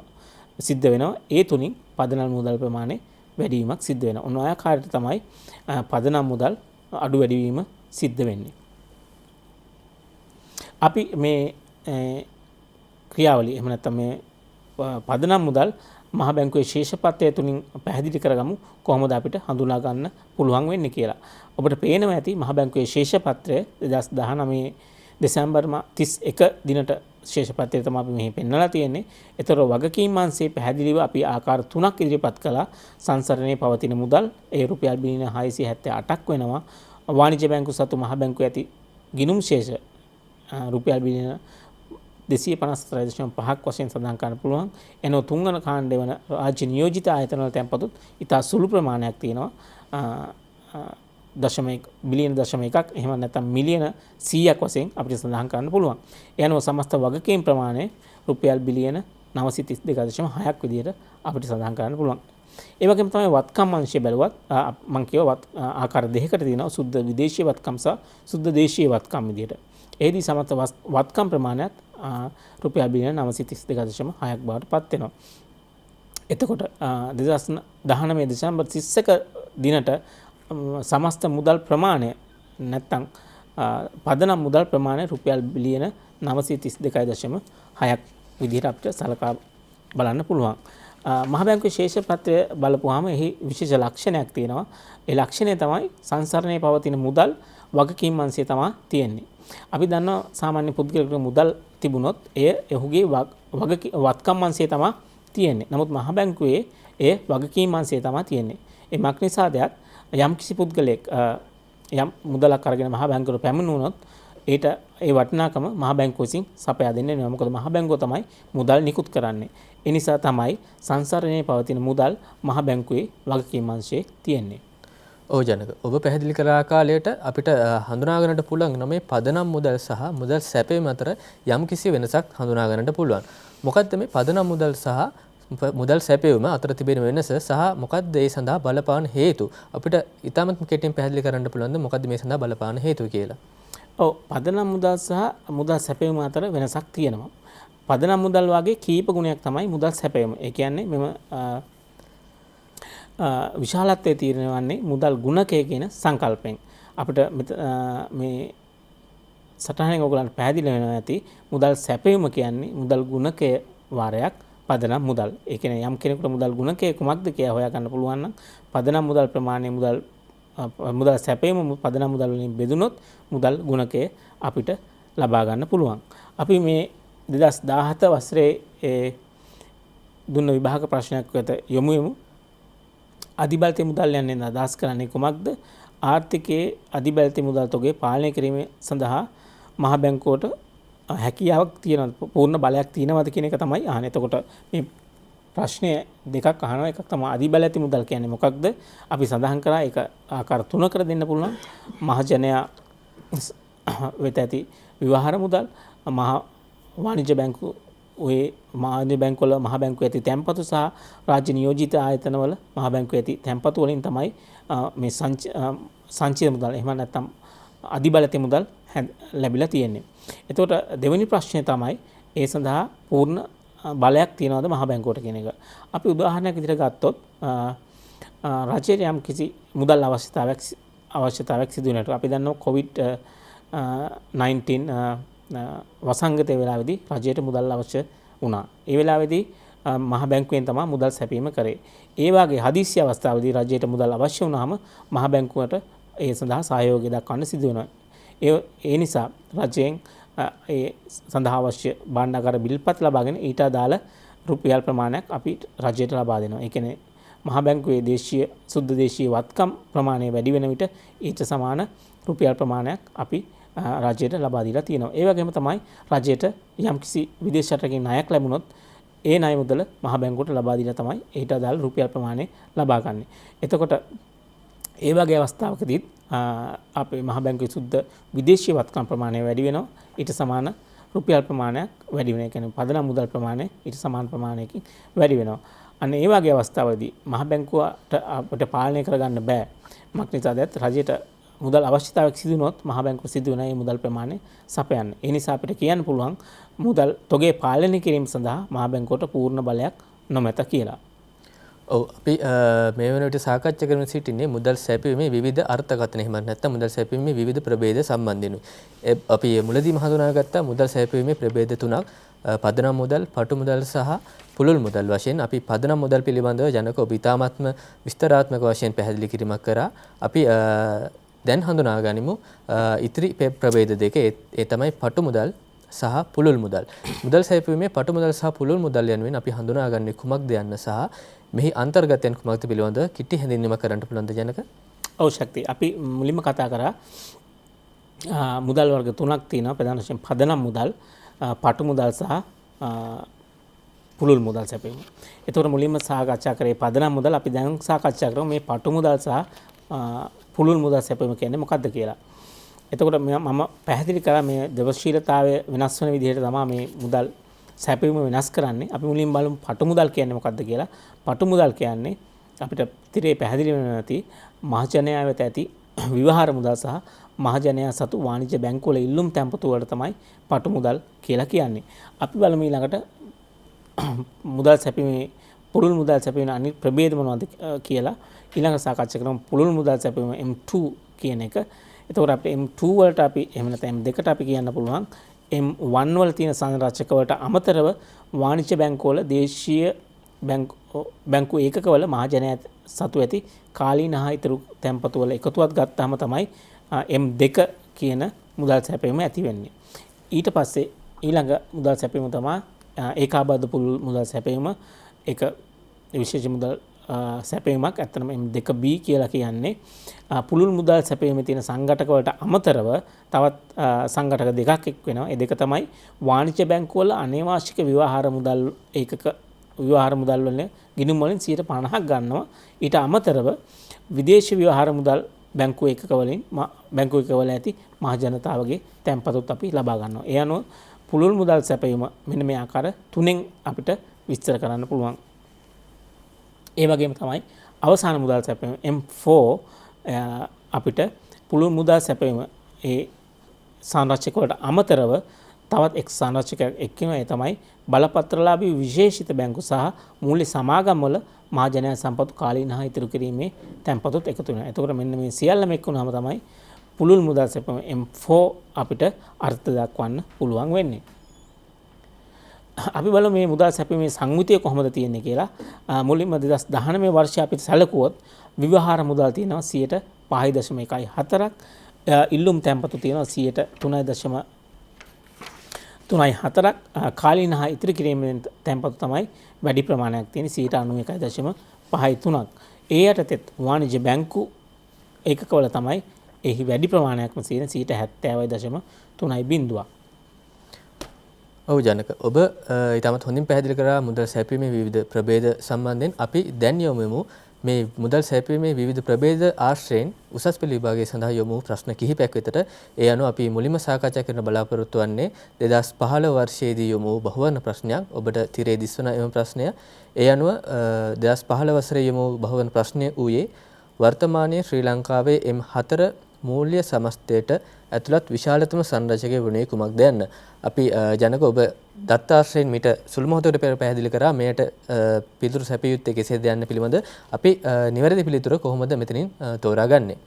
සිද්ධ වෙනවා. ඒ තුලින් පදනම් මුදල් ප්‍රමාණය වැඩිවීමක් සිද්ධ වෙනවා. ඔන්න ඔය ආකාරයට තමයි පදනම් මුදල් අඩු වැඩිවීම සිද්ධ වෙන්නේ. අපි මේ ක්‍රියාවලිය එහෙම නැත්නම් මේ පදනම් මුදල් මහ බැංකුවේ ශේෂපත්‍රය තුලින් පැහැදිලි කරගමු කොහොමද අපිට හඳුනා ගන්න පුළුවන් වෙන්නේ කියලා. ඔබට පේනවා ඇති මහ බැංකුවේ ශේෂපත්‍රය 2019 දෙසැම්බර් 31 දිනට ශේෂපත්‍රය තමයි අපි මෙහි පෙන්වලා තියෙන්නේ. ඒතර වගකීම් අංශයේ පැහැදිලිව අපි ආකාර 3ක් ඉදිරිපත් කළා. සංසරණයේ පවතින මුදල් ඒ රුපියල් බිලියන 678ක් වෙනවා. වාණිජ්‍ය බැංකු සතු මහ බැංකුවේ ඇති ගිණුම් ශේෂ රුපියල් බිලියන 254.5ක් වශයෙන් සඳහන් කරන්න පුළුවන්. එනෝ තුන්වන කාණ්ඩය වන රාජ්‍ය නියෝජිත ආයතන වල තැන්පතුත් ඉතා සුළු ප්‍රමාණයක් තියෙනවා. බිලියන 0.1ක් එහෙම නැත්නම් මිලියන 100ක් වශයෙන් අපිට සඳහන් කරන්න පුළුවන්. ඒ අනුව සමස්ත වගකීම් ප්‍රමාණය රුපියල් බිලියන 932.6ක් විදිහට අපිට සඳහන් කරන්න පුළුවන්. ඒ වගේම තමයි වත්කම් අංශය බැලුවත් මම කියව ආකාර දෙකකට තියෙනවා. සුද්ධ විදේශීය වත්කම් සහ සුද්ධ දේශීය වත්කම් විදිහට. එහිදී සමස්ත වත්කම් ප්‍රමාණයත් රුපියල් බිලියන 932.6ක් බවට පත් වෙනවා. එතකොට 2019 දෙසැම්බර් 31 දිනට සමස්ත මුදල් ප්‍රමාණය නැත්තම් පදනම් මුදල් ප්‍රමාණය රුපියල් බිලියන 932.6ක් විදිහට අපිට සලකා බලන්න පුළුවන්. මහ බැංකුවේ ශේෂ පත්‍රය බලපුවාම එහි විශේෂ ලක්ෂණයක් තියෙනවා. ඒ ලක්ෂණය තමයි සංසරණයේ පවතින මුදල් වගකීම් අංශය තමයි තියෙන්නේ. අපි දන්නවා සාමාන්‍ය පුද්ගලික මුදල් තිබුණොත් එය ඔහුගේ වත්කම් අංශය තමයි තියෙන්නේ. නමුත් මහ බැංකුවේ එය වගකීම් අංශය තමයි තියෙන්නේ. ඒ මක් නිසාදයක් යම් කිසි පුද්ගලයෙක් යම් මුදලක් අරගෙන මහ බැංකුවට පැමිණුණොත් ඒට ඒ වටිනාකම මහ බැංකුව විසින් සපයා දෙන්නේ නැහැ. මොකද මහ බැංකුව තමයි මුදල් නිකුත් කරන්නේ. ඒ නිසා තමයි සංසරණයේ පවතින මුදල් මහ බැංකුවේ වගකීම් අංශයේ තියෙන්නේ. ඔව් ජනක. ඔබ පැහැදිලි කළ ආකාරයට අපිට හඳුනා ගන්නට පුළුවන් මේ පදනම් මුදල් සහ මුදල් සැපයීම අතර යම් කිසි වෙනසක් හඳුනා ගන්නට පුළුවන්. මොකද්ද මේ පදනම් මුදල් සහ මුදල් සැපයීම අතර තිබෙන වෙනස සහ මොකද්ද ඒ සඳහා බලපාන හේතු? අපිට ඊටමත් කෙටියෙන් පැහැදිලි කරන්න පුළුවන්ද මොකද්ද මේ සඳහා බලපාන හේතු කියලා? ඔව් පදනම් මුදල් සහ මුදල් සැපයීම අතර වෙනසක් තියෙනවා. පදනම් මුදල් වගේ කීප ගුණයක් තමයි මුදල් සැපයීම. ඒ කියන්නේ මෙම විශාලත්වයේ තීරණය මුදල් ගුණකය කියන සංකල්පයෙන්. අපිට මේ සටහනෙන් ඔයගලන්ට පැහැදිලි වෙනවා ඇති මුදල් සැපයීම කියන්නේ මුදල් ගුණකය වාරයක් පදනම් මුදල්. ඒ කියන්නේ යම් කෙනෙකුට මුදල් ගුණකය කුමක්ද කියලා හොයා ගන්න පුළුවන් නම් පදනම් මුදල් ප්‍රමාණය මුදල් සැපයීම පදනම් මුදල් වලින් බෙදුනොත් මුදල් ගුණකය අපිට ලබා ගන්න පුළුවන්. අපි මේ 2017 වසරේ දුන්න විභාග ප්‍රශ්නයක් වෙත යමු. අධිබලතේ මුදල් යන්නේ අදහස් කරන්නේ කුමක්ද? ආර්ථිකයේ අධිබලතේ මුදල් තොගය පාලනය කිරීම සඳහා මහ බැංකුවට හැකියාවක් තියෙනවද? පූර්ණ බලයක් තියෙනවද කියන එක තමයි අහන්නේ. එතකොට මේ ප්‍රශ්නය දෙකක් අහනවා. එකක් තමයි අධිබලතේ මුදල් කියන්නේ මොකක්ද? අපි සඳහන් කරා ඒක ආකාර තුනකට දෙන්න පුළුවන්. මහජනයා වෙත ඇති විවහාර මුදල්, මහ වාණිජ්‍ය බැංකු ඔය වාණිජ්‍ය බැංකුවල මහ බැංකුවේ ඇති තැන්පතු සහ රාජ්‍ය නියෝජිත ආයතනවල මහ බැංකුවේ ඇති තැන්පතු වලින් තමයි මේ සංචිත මුදල් එහෙම නැත්නම් අධිබලතේ මුදල් ලැබිලා තියෙන්නේ. එතකොට දෙවෙනි ප්‍රශ්නේ තමයි ඒ සඳහා පූර්ණ බලයක් තියනවද මහ බැංකුවට කියන එක. අපි උදාහරණයක් විදිහට ගත්තොත් රජයට යම් කිසි මුදල් අවශ්‍යතාවයක් සිදු වෙනකොට අපි දන්නවා COVID-19 වසංගතය වෙලාවේදී රජයට මුදල් අවශ්‍ය වුණා. ඒ වෙලාවේදී මහ බැංකුවෙන් තමයි මුදල් සැපීම කරේ. ඒ වගේ හදිසි අවස්ථාවලදී රජයට මුදල් අවශ්‍ය වුණාම මහ බැංකුවට ඒ සඳහා සහයෝගය දක්වන්න සිදු වෙනවා. ඒ නිසා රජයෙන් ඒ සඳහා අවශ්‍ය භාණ්ඩාගාර බිල්පත් ලබාගෙන ඊට අදාළ රුපියල් ප්‍රමාණයක් අපි රජයට ලබා දෙනවා. ඒ කියන්නේ මහ බැංකුවේ දේශීය සුද්ධ දේශීය වත්කම් ප්‍රමාණය වැඩි වෙන විට ඊට සමාන රුපියල් ප්‍රමාණයක් අපි රජයට ලබා දීලා තියෙනවා. ඒ වගේම තමයි රජයට යම්කිසි විදේශ රටකින් ණයක් ලැබුණොත් ඒ ණය මුදල මහ බැංකුවට ලබා දීලා තමයි ඊට අදාළ රුපියල් ප්‍රමාණය ලබා ගන්න. එතකොට ඒ වගේ අවස්ථාවකදී අපේ මහ බැංකුවේ සුද්ධ විදේශීය වත්කම් ප්‍රමාණය වැඩි වෙනවා. ඊට සමාන රුපියල් ප්‍රමාණයක් වැඩි වෙනවා. ඒ කියන්නේ පදනම් මුදල් ප්‍රමාණය ඊට සමාන ප්‍රමාණයකින් වැඩි වෙනවා. අන්න ඒ වගේ අවස්ථාවලදී මහ බැංකුවට අපිට පාලනය කරගන්න බෑ. මොකක් නිසාද? රජයට මුදල් අවශ්‍යතාවයක් සිදු වුණොත් මහ බැංකුව සිදු වෙන මේ මුදල් ප්‍රමාණය සපයන්න. ඒ නිසා අපිට කියන්න පුළුවන් මුදල් තොගේ පාලනය කිරීම සඳහා මහ බැංකුවට පූර්ණ බලයක් නොමැත කියලා. ඔව් අපි මේ වන විට සාකච්ඡා කරමින් සිටින්නේ මුදල් සැපයීමේ විවිධ අර්ථකථන එහෙම නැත්නම් මුදල් සැපයීමේ විවිධ ප්‍රභේද සම්බන්ධයෙන්. අපි මුලදීම හඳුනාගත්ත මුදල් සැපයීමේ ප්‍රභේද තුනක් පදනම් මුදල්, පටු මුදල් සහ පුළුල් මුදල් වශයෙන්. අපි පදනම් මුදල් පිළිබඳව ජනක ඔබ ඉතාමත්ම විස්තරාත්මක වශයෙන් පැහැදිලි කිරීමක් කරා. අපි දැන් හඳුනා ගනිමු ඉතිරි ප්‍රභේද දෙක. ඒ තමයි පටු මුදල් සහ පුළුල් මුදල්. මුදල් සැපයීමේ පටු මුදල් සහ පුළුල් මුදල් යනුවෙන් අපි හඳුනාගන්නේ කුමක්ද යන්න සහ මෙහි අන්තර්ගතයන් කුමක්ද පිළිබඳව කිටි හැඳින්වීමක් කරන්න පුළුවන්ද ජනක? ඔව් ශක්තිය. අපි මුලින්ම කතා කරා මුදල් වර්ග තුනක් තියෙනවා. ප්‍රධාන වශයෙන් පදනම් මුදල්, පටු මුදල් සහ පුළුල් මුදල් සැපයීම. ඒතකොට මුලින්ම සාකච්ඡා කරේ පදනම් මුදල්. අපි දැන් සාකච්ඡා කරමු මේ පටු මුදල් සහ පුළුල් මුදල් සැපයීම කියන්නේ මොකක්ද කියලා. එතකොට මම පැහැදිලි කරා මේ දවශීලතාවය වෙනස් වෙන විදිහට තමයි මේ මුදල් සැපයීම වෙනස් කරන්නේ. අපි මුලින් බලමු පටු මුදල් කියන්නේ මොකක්ද කියලා. පටු මුදල් කියන්නේ අපිට තිරේ පැහැදිලි වෙන නැති මහජනයා වෙත ඇති විවහාර මුදල් සහ මහජනයා සතු වාණිජ්‍ය බැංකුවල ඉල්ලුම් තැන්පතු වලට තමයි පටු මුදල් කියලා කියන්නේ. අපි බලමු ඊළඟට මුදල් සැපීමේ පුළුල් මුදල් සැපීමේ අනිත් ප්‍රභේද මොනවද කියලා ඊළඟ සාකච්ඡා කරමු. පුළුල් මුදල් සැපීම M2 කියන එක. එතකොට අපිට M2 වලට අපි එහෙම නැත්නම් M2ට අපි කියන්න පුළුවන් M1 වල තියෙන සංරචක වලට අමතරව වාණිජ්‍ය බැංකුවල දේශීය බැංකු ඒකකවල මහජනයා සතු ඇති කාලීන හා ඉතුරු තැන්පතු වල එකතුවක් ගත්තාම තමයි M2 කියන මුදල් සැපයීම ඇති වෙන්නේ. ඊට පස්සේ ඊළඟ මුදල් සැපයීම තමයි ඒකාබද්ධ පුළුල් මුදල් සැපයීම. ඒක විශේෂ මුදල් සැපයීමක්. ඇත්තටම M2B කියලා කියන්නේ පුළුල් මුදල් සැපයීමේ තියෙන සංඝටක වලට අමතරව තවත් සංඝටක දෙකක් එක් වෙනවා. ඒ දෙක තමයි වාණිජ්‍ය බැංකුවල අනේවාර්ෂික විවහාර මුදල් ඒකක විවහාර මුදල් වල ගිණුම් වලින් 50% ගන්නවා. ඊට අමතරව විදේශී විවහාර මුදල් බැංකු ඒකක වලින් බැංකු ඒකකවල ඇති මහ ජනතාවගේ තැන්පතුත් අපි ලබා ගන්නවා. ඒ අනුව පුළුල් මුදල් සැපයීම මෙන්න මේ ආකාර තුනෙන් අපිට විස්තර කරන්න පුළුවන්. ඒ වගේම තමයි අවසාන මුදල් සැපයීම M4 අපිට පුළුල් මුදල් සැපයීම ඒ සංරචක වලට අමතරව තවත් එක් සංරචකයක් එක්කිනවා. ඒ තමයි බලපත්‍රලාභී විශේෂිත බැංකු සහ මූල්‍ය සමාගම් වල මහජනයා සම්පතු කාලීන හා ඉතුරු කිරීමේ තැන්පතුත් එකතු වෙනවා. එතකොට මෙන්න මේ සියල්ලම එක් වුණාම තමයි පුළුල් මුදල් සැපයීම M4 අපිට අර්ථ දක්වන්න පුළුවන් වෙන්නේ. අපි බලමු මේ මුදල් සැපීමේ සංවිතය කොහොමද තියෙන්නේ කියලා. මුලින්ම 2019 වර්ෂයේ අපිට සැලකුවොත් විවහාර මුදල් තියෙනවා 5.14ක්. ඉල්ලුම් තැන්පතු තියෙනවා 3.4ක්. කාලීන හා ඉතිරි කිරීමෙන් තැන්පතු තමයි වැඩි ප්‍රමාණයක් තියෙන 91.53ක්. ඒ යටතේත් වාණිජ්‍ය බැංකු ඒකකවල තමයි එහි වැඩි ප්‍රමාණයක්ම තියෙන 70.30ක්. ඔව් ජනක ඔබ ඊටමත් හොඳින් පැහැදිලි කරා මුදල් සැපීමේ විවිධ ප්‍රභේද සම්බන්ධයෙන්. අපි දැන් යොමුමු මේ මුදල් සැපීමේ විවිධ ප්‍රභේද ආශ්‍රයෙන් උසස් පෙළ විභාගය සඳහා යොමු ප්‍රශ්න කිහිපයක් වෙතට. ඒ අනුව අපි මුලින්ම සාකච්ඡා කරන බලාපොරොත්තු වන්නේ 2015 වර්ෂයේදී යොමු බහුවර්ණ ප්‍රශ්නයක්. ඔබට තිරේ දිස්වන එම ප්‍රශ්නය. ඒ අනුව 2015 වසරේ යොමු බහුවර්ණ ප්‍රශ්නය ඌයේ වර්තමානයේ ශ්‍රී ලංකාවේ M4 මූල්‍ය සමස්තයට ඇතුළත් විශාලතම සංරචකය වුණේ කුමක්ද යන්න. අපි ජනක ඔබ දත්තාශ්‍රයෙන් මිට සුළු මොහොතකට පෙර පැහැදිලි කරා මෙයට පිළිතුරු සැපිය යුත්තේ කෙසේද යන්න පිළිබඳ. අපි නිවැරදි පිළිතුර කොහොමද මෙතනින් තෝරාගන්නේ?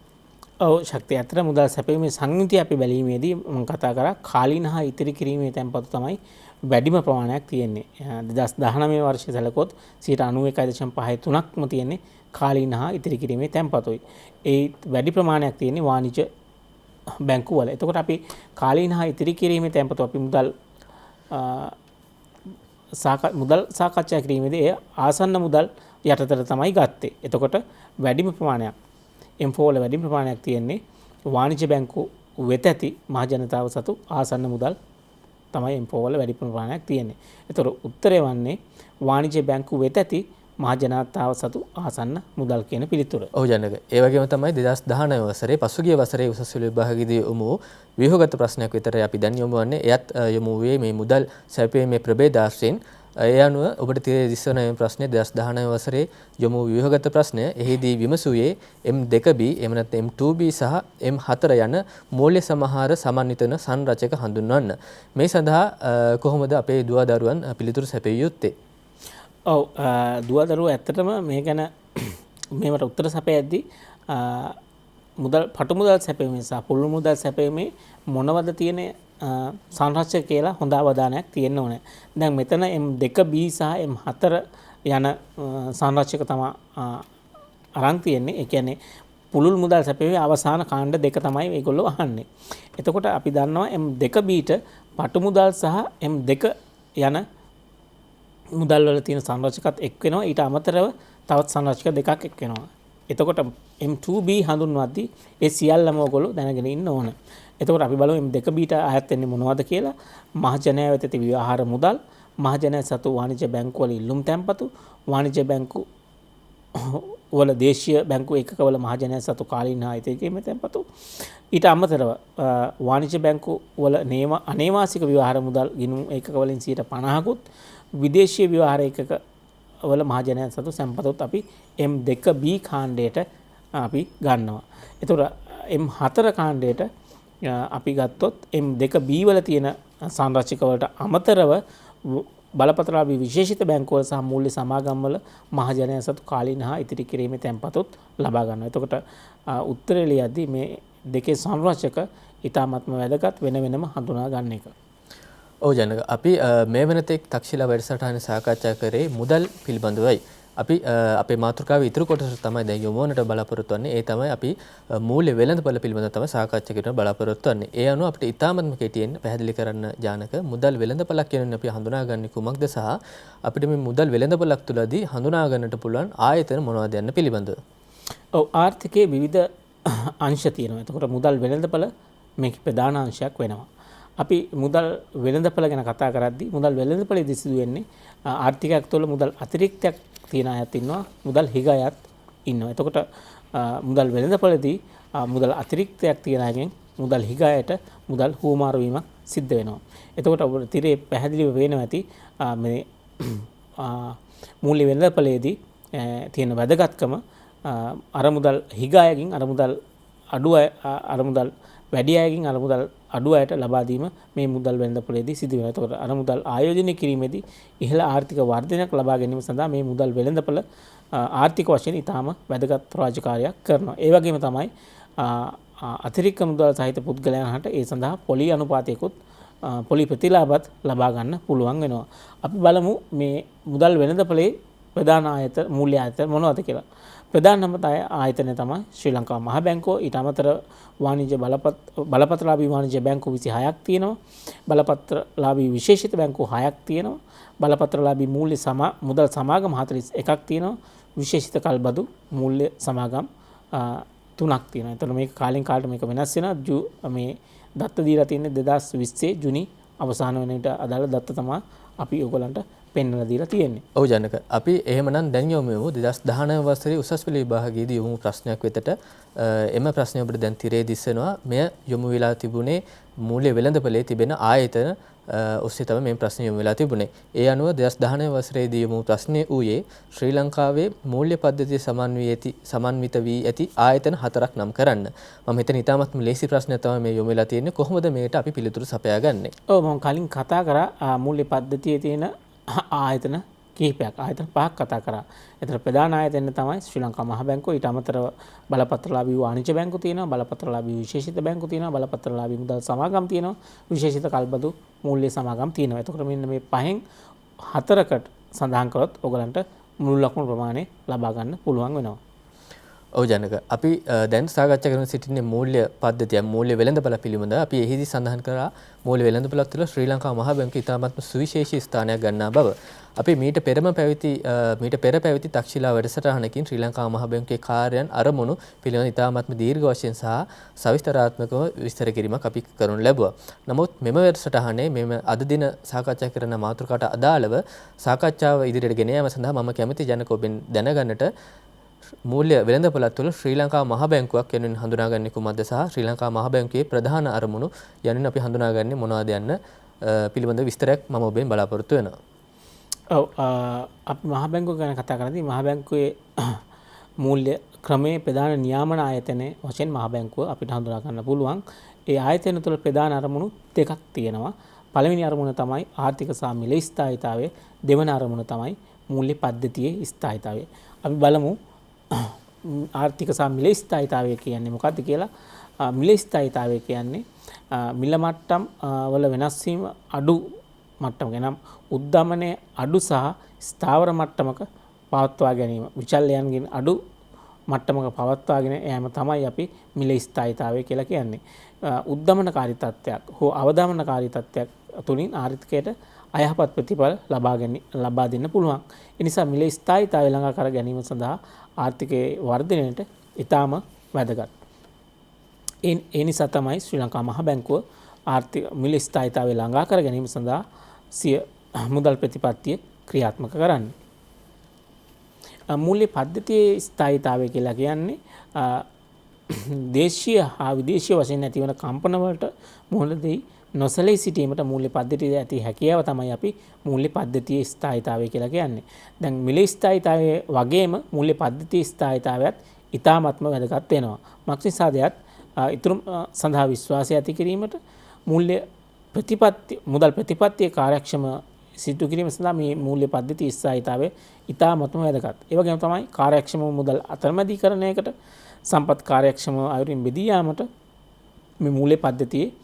ඔව් ශක්තිය. අතර මුදල් සැපීමේ සංවිතය අපි බැලීමේදී මම කතා කරා කාලීන හා ඉතිරි කිරීමේ තැන්පතු තමයි වැඩිම ප්‍රමාණයක් තියෙන්නේ. 2019 වර්ෂයේ සැලකුවොත් 91.53%ක්ම තියෙන්නේ කාලීන හා ඉතිරි කිරීමේ තැන්පතුයි. ඒ වැඩි ප්‍රමාණයක් තියෙන්නේ වාණිජ බැංකු වල. එතකොට අපි කාලීන හා ඉතිරි කිරීමේ තැන්පතු අපි මුදල් සාකච්ඡා කිරීමේදී ඒ ආසන්න මුදල් යටතට තමයි ගත්තේ. එතකොට වැඩිම ප්‍රමාණයක් M4 වල වැඩිම ප්‍රමාණයක් තියෙන්නේ වාණිජ බැංකු වෙත ඇති මහ ජනතාව සතු ආසන්න මුදල් තමයි M4 වල වැඩි ප්‍රමාණයක් තියෙන්නේ. ඒතර උත්තරය වන්නේ වාණිජ බැංකු වෙත ඇති මහ ජනතාව සතු ආසන්න මුදල් කියන පිළිතුර. ඔව් ජනක. ඒ වගේම තමයි 2019 වසරේ පසුගිය වසරේ උසස් පෙළ විභාගයේදී යොමු ව්‍යුහගත ප්‍රශ්නයක් විතරයි අපි දැන් යොමු වන්නේ. එයත් යොමු වූයේ මේ මුදල් සැපයීමේ ප්‍රභේදාශ්‍රයෙන්. ඒ අනුව ඔබට තිරේ දිස්වන මේ ප්‍රශ්නේ 2019 වසරේ යොමු ව්‍යුහගත ප්‍රශ්නය. එහිදී විමසුවේ M2B එහෙම නැත්නම් M2B සහ M4 යන මූල්‍ය සමහර සමන්විතන සංරචක හඳුන්වන්න. මේ සඳහා කොහොමද අපේ දුවදරුවන් පිළිතුරු සැපිය යුත්තේ? ඔව් දුවදරුවෝ ඇත්තටම මේ ගැන මේවට උත්තර සපයද්දී පටු මුදල් සැපීමේ සහ පුළුල් මුදල් සැපීමේ මොනවද තියෙන සංරක්ෂක කියලා හොඳ අවධානයක් තියෙන්න ඕනේ. දැන් මෙතන M2B සහ M4 යන සංරක්ෂක තමයි අරන් තියෙන්නේ. ඒ කියන්නේ පුළුල් මුදල් සැපීමේ අවසාන කාණ්ඩ දෙක තමයි මේගොල්ලෝ අහන්නේ. එතකොට අපි දන්නවා M2Bට පටු මුදල් සහ M2 යන මුදල් වල තියෙන සංරක්ෂකත් එක් වෙනවා. ඊට අමතරව තවත් සංරක්ෂක දෙකක් එක් වෙනවා. එතකොට M2B හඳුන්වද්දී ඒ සියල්ලම ඔයගොල්ලෝ දැනගෙන ඉන්න ඕන. එතකොට අපි බලමු M2Bට අයත් වෙන්නේ මොනවද කියලා. මහජනයා වෙත ඇති ව්‍යවහාර මුදල්, මහජනයා සතු වාණිජ්‍ය බැංකු වල ඉල්ලුම් තැන්පතු, වාණිජ්‍ය බැංකු වල දේශීය බැංකු ඒකකවල මහජනයා සතු කාලීන හා ඉතිරි කිරීමේ තැන්පතු. ඊට අමතරව වාණිජ්‍ය බැංකු වල අනේවාසික ව්‍යවහාර මුදල් ගිණුම් ඒකකවලින් 50%කුත් විදේශීය ව්‍යවහාර ඒකක වල මහජනයා සතු සම්පතත් අපි M2B කාණ්ඩයට අපි ගන්නවා. එතකොට M4 කාණ්ඩයට අපි ගත්තොත් M2B වල තියෙන සංරක්ෂක වලට අමතරව බලපත්‍රලාභී විශේෂිත බැංකුවල සහ මූල්‍ය සමාගම් වල මහජනයා සතු කාලීන හා ඉතිරි කිරීමේ තැන්පතුත් ලබා ගන්නවා. එතකොට උත්තරේ ලියද්දී මේ දෙකේ සංරක්ෂක ඉතාමත්ම වැදගත් වෙන වෙනම හඳුනා ගන්න එක. ඔව් ජනක. අපි මේ වෙනතෙක් තක්ෂිලා වැඩසටහන සාකච්ඡා කරේ මුදල් පිළිබඳවයි. අපි අපේ මාතෘකාවේ ඉතුරු කොටස තමයි දැන් යොමු වන්නට බලාපොරොත්තු වෙන්නේ. ඒ තමයි අපි මූල්‍ය වෙළඳපොළ පිළිබඳව තමයි සාකච්ඡා කරන්න බලාපොරොත්තු වෙන්නේ. ඒ අනුව අපිට ඉතාමත්ම කෙටියෙන් පැහැදිලි කරන්න ජානක මුදල් වෙළඳපොළක් කියන්නේ අපි හඳුනාගන්නේ කුමක්ද සහ අපිට මේ මුදල් වෙළඳපොළක් තුලදී හඳුනා ගන්නට පුළුවන් ආයතන මොනවද යන්න පිළිබඳව. ඔව් ආර්ථිකයේ විවිධ අංශ තියෙනවා. එතකොට මුදල් වෙළඳපොළ මේකේ ප්‍රධාන අංශයක් වෙනවා. අපි මුදල් වෙළඳපොළ ගැන කතා කරද්දී මුදල් වෙළඳපොළේදී සිදු වෙන්නේ ආර්ථිකයක් තුළ මුදල් අතිරික්තයක් තියෙන අයත් ඉන්නවා, මුදල් හිග අයත් ඉන්නවා. එතකොට මුදල් වෙළඳපොළේදී මුදල් අතිරික්තයක් තියෙන අයගෙන් මුදල් හිග අයට මුදල් හුවමාරු වීමක් සිද්ධ වෙනවා. එතකොට ඔබට තිරේ පැහැදිලිව පේනවා ඇති මේ මූල්‍ය වෙළඳපොළේදී තියෙන වැදගත්කම අර මුදල් හිග අයගෙන් අර මුදල් අඩු අර මුදල් වැඩි අයගෙන් අර මුදල් අඩු අයට ලබා දීම මේ මුදල් වෙළඳපොළේදී සිදු වෙනවා. එතකොට අර මුදල් ආයෝජනය කිරීමේදී ඉහළ ආර්ථික වර්ධනයක් ලබා ගැනීම සඳහා මේ මුදල් වෙළඳපොළ ආර්ථික වශයෙන් ඉතාම වැදගත් රාජකාරියක් කරනවා. ඒ වගේම තමයි අතිරික්ත මුදල් සහිත පුද්ගලයන්ට ඒ සඳහා පොලි අනුපාතයකුත් පොලි ප්‍රතිලාභත් ලබා ගන්න පුළුවන් වෙනවා. අපි බලමු මේ මුදල් වෙළඳපොළේ ප්‍රධාන ආයතන මූල්‍ය ආයතන මොනවද කියලා. ප්‍රධානම ආයතනය තමයි ශ්‍රී ලංකා මහ බැංකුව. ඊට අමතර වාණිජ්‍ය බලපත්‍රලාභී වාණිජ්‍ය බැංකු 26ක් තියෙනවා. බලපත්‍රලාභී විශේෂිත බැංකු 6ක් තියෙනවා. බලපත්‍රලාභී මූල්‍ය මුදල් සමාගම් 41ක් තියෙනවා. විශේෂිත කල්බදු මූල්‍ය සමාගම් 3ක් තියෙනවා. එතන මේක කාලෙන් කාලට මේක වෙනස් වෙනවා. මේ දත්ත දීලා තියෙන්නේ 2020 ජුනි අවසාන වෙන විට අදාළ දත්ත තමයි අපි ඔයගලන්ට පෙන්වලා දීලා තියෙන්නේ. ඔව් ජනක. අපි එහෙමනම් දැන් යොමු 2019 වසරේ උසස් පෙළ විභාගයේදී යොමු ප්‍රශ්නයක් වෙතට එම ප්‍රශ්නය අපිට දැන් තිරේ දිස්සනවා. මෙය යොමු වෙලා තිබුණේ මූල්‍ය වෙළඳපොලේ තිබෙන ආයතන ඔස්සේ තමයි මේ ප්‍රශ්නය යොමු වෙලා තිබුණේ. ඒ අනුව 2019 වසරේදී යොමු ප්‍රශ්නේ ඌයේ ශ්‍රී ලංකාවේ මූල්‍ය පද්ධතිය සමන්විත වී ඇති ආයතන 4ක් නම් කරන්න. මම හිතන ඉතාමත්ම ලේසි ප්‍රශ්නයක් තමයි මේ යොමු වෙලා තියෙන්නේ. කොහොමද මේකට අපි පිළිතුරු සපයාගන්නේ? ඔව් මම කලින් කතා කරා මූල්‍ය පද්ධතියේ තියෙන ආයතන කිහිපයක් ආයතන 5ක් කතා කරා. ඒතර ප්‍රධාන ආයතන තමයි ශ්‍රී ලංකා මහ බැංකුව. ඊට අමතරව බලපත්‍රලාභී වාණිජ්‍ය බැංකුව තියෙනවා, බලපත්‍රලාභී විශේෂිත බැංකුව තියෙනවා, බලපත්‍රලාභී මුදල් සමාගම් තියෙනවා, විශේෂිත කල්බදු මූල්‍ය සමාගම් තියෙනවා. එතකොට මෙන්න මේ පහෙන් හතරකට සඳහන් කරොත් ඔයගලන්ට මුළු ලකුණු ප්‍රමාණය ලබා ගන්න පුළුවන් වෙනවා. ඔව් ජනක අපි දැන් සාකච්ඡා කරන සිටින්නේ මූල්‍ය පද්ධතිය මූල්‍ය වෙළඳපළ පිළිබඳ අපි එහිදී සඳහන් කරා මූල්‍ය වෙළඳපළක් තුළ ශ්‍රී ලංකා මහ බැංකුව ඉතාමත්ම සුවිශේෂී ස්ථානයක් ගන්නා බව. අපි මීට පෙර පැවති තක්ෂිලා වැඩසටහනකින් ශ්‍රී ලංකා මහ බැංකුවේ කාර්යයන් අරමුණු පිළිබඳ ඉතාමත්ම දීර්ඝ වශයෙන් සහ සවිස්තරාත්මකව විස්තර කිරීමක් අපි කරනු ලැබුවා. නමුත් මෙම වැඩසටහනේ මෙම අද දින සාකච්ඡා කරන මාතෘකාවට අදාළව සාකච්ඡාව ඉදිරියට ගෙන යාම සඳහා මම කැමති ජනක ඔබෙන් දැනගන්නට මූල්‍ය වෙළඳපළත් තුළ ශ්‍රී ලංකා මහ බැංකුවක් යනුවෙන් හඳුනාගන්නේ කුමක්ද සහ ශ්‍රී ලංකා මහ බැංකුවේ ප්‍රධාන අරමුණු යනුවෙන් අපි හඳුනාගන්නේ මොනවද යන්න පිළිබඳ විස්තරයක් මම ඔබෙන් බලාපොරොත්තු වෙනවා. ඔව් අපි මහ බැංකුව ගැන කතා කරද්දී මහ බැංකුවේ මූල්‍ය ක්‍රමයේ ප්‍රධාන නියාමන ආයතනයේ වශයෙන් මහ බැංකුව අපිට හඳුනා ගන්න පුළුවන්. ඒ ආයතන තුළ ප්‍රධාන අරමුණු දෙකක් තියෙනවා. පළවෙනි අරමුණ තමයි ආර්ථික සහ මිල ස්ථායීතාවය. දෙවන අරමුණ තමයි මූල්‍ය පද්ධතියේ ස්ථායීතාවය. අපි බලමු ආර්ථික සහ මිල ස්ථායීතාවය කියන්නේ මොකක්ද කියලා. මිල ස්ථායීතාවය කියන්නේ මිල මට්ටම් වල වෙනස් වීම අඩු මට්ටමක නම් උද්දමනයේ අඩු සහ ස්ථාවර මට්ටමක පවත්වා ගැනීම විචල්යන්ගෙන් අඩු මට්ටමක පවත්වාගෙන යෑම තමයි අපි මිල ස්ථායීතාවය කියලා කියන්නේ. උද්දමනකාරී තත්ත්වයක් හෝ අවදමනකාරී තත්ත්වයක් තුලින් ආර්ථිකයට අයහපත් ප්‍රතිඵල ලබා දෙන්න පුළුවන්. ඒ නිසා මිල ස්ථායීතාවය ළඟා කර ගැනීම සඳහා ආර්ථිකයේ වර්ධනයට ඉතාම වැදගත්. ඒ නිසා තමයි ශ්‍රී ලංකා මහ බැංකුව ආර්ථික මිල ස්ථායීතාවය ළඟා කර ගැනීම සඳහා සිය මුදල් ප්‍රතිපත්තිය ක්‍රියාත්මක කරන්නේ. මූල්‍ය පද්ධතියේ ස්ථායීතාවය කියලා කියන්නේ දේශීය හා විදේශීය වශයෙන් ඇතිවන කම්පන වලට මුහුණ දී නොසැලී සිටීමට මූල්‍ය පද්ධතියේ ඇති හැකියාව තමයි අපි මූල්‍ය පද්ධතියේ ස්ථායීතාවය කියලා කියන්නේ. දැන් මිල ස්ථායීතාවය වගේම මූල්‍ය පද්ධතියේ ස්ථායීතාවයත් ඉතාමත්ම වැදගත් වෙනවා. මක්නිසාදයක් ඉතුරු සඳහා විශ්වාසය ඇති කිරීමට මූල්‍ය ප්‍රතිපත්ති මුදල් ප්‍රතිපත්තියේ කාර්යක්ෂම සිදු කිරීම සඳහා මේ මූල්‍ය පද්ධතියේ ස්ථායීතාවය ඉතාමත්ම වැදගත්. ඒ වගේම තමයි කාර්යක්ෂම මුදල් අතරමැදිකරණයකට සම්පත් කාර්යක්ෂම අයුරින් බෙදී යාමට මේ මූල්‍ය පද්ධතියේ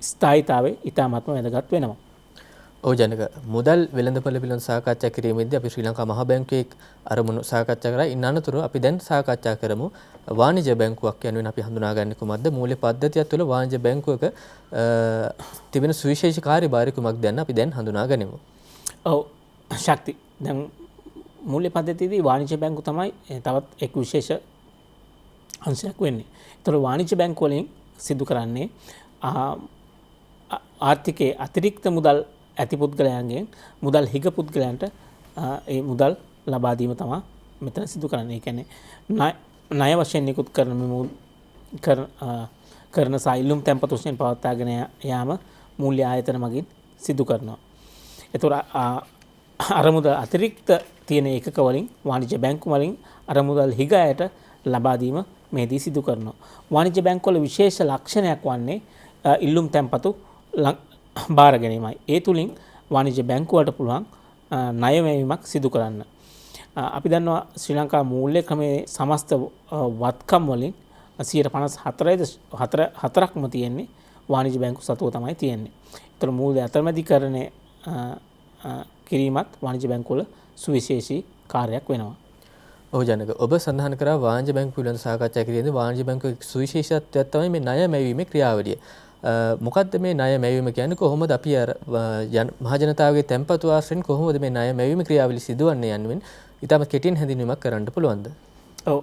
ස්ථායීතාවය ඉතාමත්ම වැදගත් වෙනවා. ඔව් ජනක මුදල් වෙළඳපළ පිළිබඳ සාකච්ඡා කිරීමේදී අපි ශ්‍රී ලංකා මහ බැංකුවේ අරමුණු සාකච්ඡා කරා. ඉන් අනතුරු අපි දැන් සාකච්ඡා කරමු වාණිජ්‍ය බැංකුවක් යනුවෙන් අපි හඳුනාගන්නේ කුමක්ද? මූල්‍ය පද්ධතිය තුළ වාණිජ්‍ය බැංකුවක තිබෙන සුවිශේෂී කාර්යභාරය කුමක්ද යන්න අපි දැන් හඳුනාගනිමු. ඔව් ශක්ති. දැන් මූල්‍ය පද්ධතියේදී වාණිජ්‍ය බැංකුව තමයි තවත් එක් විශේෂ අංශයක් වෙන්නේ. ඒතර වාණිජ්‍ය බැංකුව වලින් සිදු කරන්නේ ආර්ථිකයේ අතිරික්ත මුදල් ඇති පුද්ගලයන්ගෙන් මුදල් හිග පුද්ගලයන්ට ඒ මුදල් ලබා දීම තමයි මෙතන සිදු කරන්නේ. ඒ කියන්නේ ණය වශයෙන් නිකුත් කරන සයිලුම් තැන්පත් වශයෙන් පවත්වාගෙන යාම මූල්‍ය ආයතන මගින් සිදු කරනවා. ඒතොර අරමුදල් අතිරික්ත තියෙන ඒකක වලින් වාණිජ්‍ය බැංකු වලින් අරමුදල් හිග අයට ලබා දීම මෙහිදී සිදු කරනවා. වාණිජ්‍ය බැංකුවල විශේෂ ලක්ෂණයක් වන්නේ ඉල්ලුම් තැන්පතු බාර ගැනීමයි. ඒ තුලින් වාණිජ්‍ය බැංකුවට පුළුවන් ණය වැයීමක් සිදු කරන්න. අපි දන්නවා ශ්‍රී ලංකා මූල්‍ය ක්‍රමයේ සමස්ත වත්කම් වලින් 54%ක්ම තියෙන්නේ වාණිජ්‍ය බැංකු සතුව තමයි තියෙන්නේ. ඒතර මූල්‍ය අතරමැදිකරණය කිරීමත් වාණිජ්‍ය බැංකුවල සුවිශේෂී කාර්යයක් වෙනවා. ඔව් ජනක ඔබ සඳහන් කරා වාණිජ්‍ය බැංකුව පිළිබඳ සාකච්ඡා කිරීමේදී වාණිජ්‍ය බැංකුවේ සුවිශේෂත්වයක් තමයි මේ ණය මැවීමේ ක්‍රියාවලිය. මොකද්ද මේ ණය මැවීම කියන්නේ? කොහොමද අපි මහ ජනතාවගේ තැන්පතු ආශ්‍රයෙන් කොහොමද මේ ණය මැවීම ක්‍රියාවලිය සිදුවන්නේ යනුවෙන් ඊටම කෙටියෙන් හැඳින්වීමක් කරන්න පුළුවන්ද? ඔව්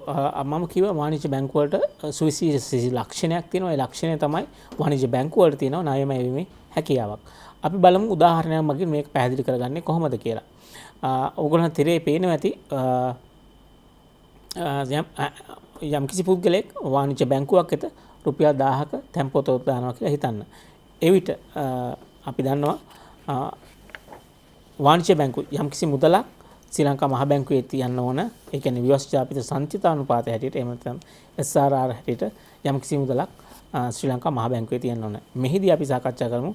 මම කිව්වා වාණිජ්‍ය බැංකුව වලට සුවිශේෂී ලක්ෂණයක් තියෙනවා. ඒ ලක්ෂණය තමයි වාණිජ්‍ය බැංකුව වලට තියෙනවා ණය මැවීමේ හැකියාවක්. අපි බලමු උදාහරණයක් මගින් මේක පැහැදිලි කරගන්නේ කොහොමද කියලා. ඕගොල්ලන් තිරේ පේනවා ඇති යම් කිසි පුද්ගලයෙක් වාණිජ්‍ය බැංකුවක් වෙත රුපියල් 1000ක තැන්පතක් දානවා කියලා හිතන්න. එවිට අපි දන්නවා වාණිජ්‍ය බැංකුව යම් කිසි මුදලක් ශ්‍රී ලංකා මහ බැංකුවේ තියන්න ඕන. ඒ කියන්නේ ව්‍යවස්ථාපිත සංචිතානුපාතය හැටියට එහෙම නැත්නම් SRR හැටියට යම් කිසි මුදලක් ශ්‍රී ලංකා මහ බැංකුවේ තියන්න ඕන. මෙහිදී අපි සාකච්ඡා කරමු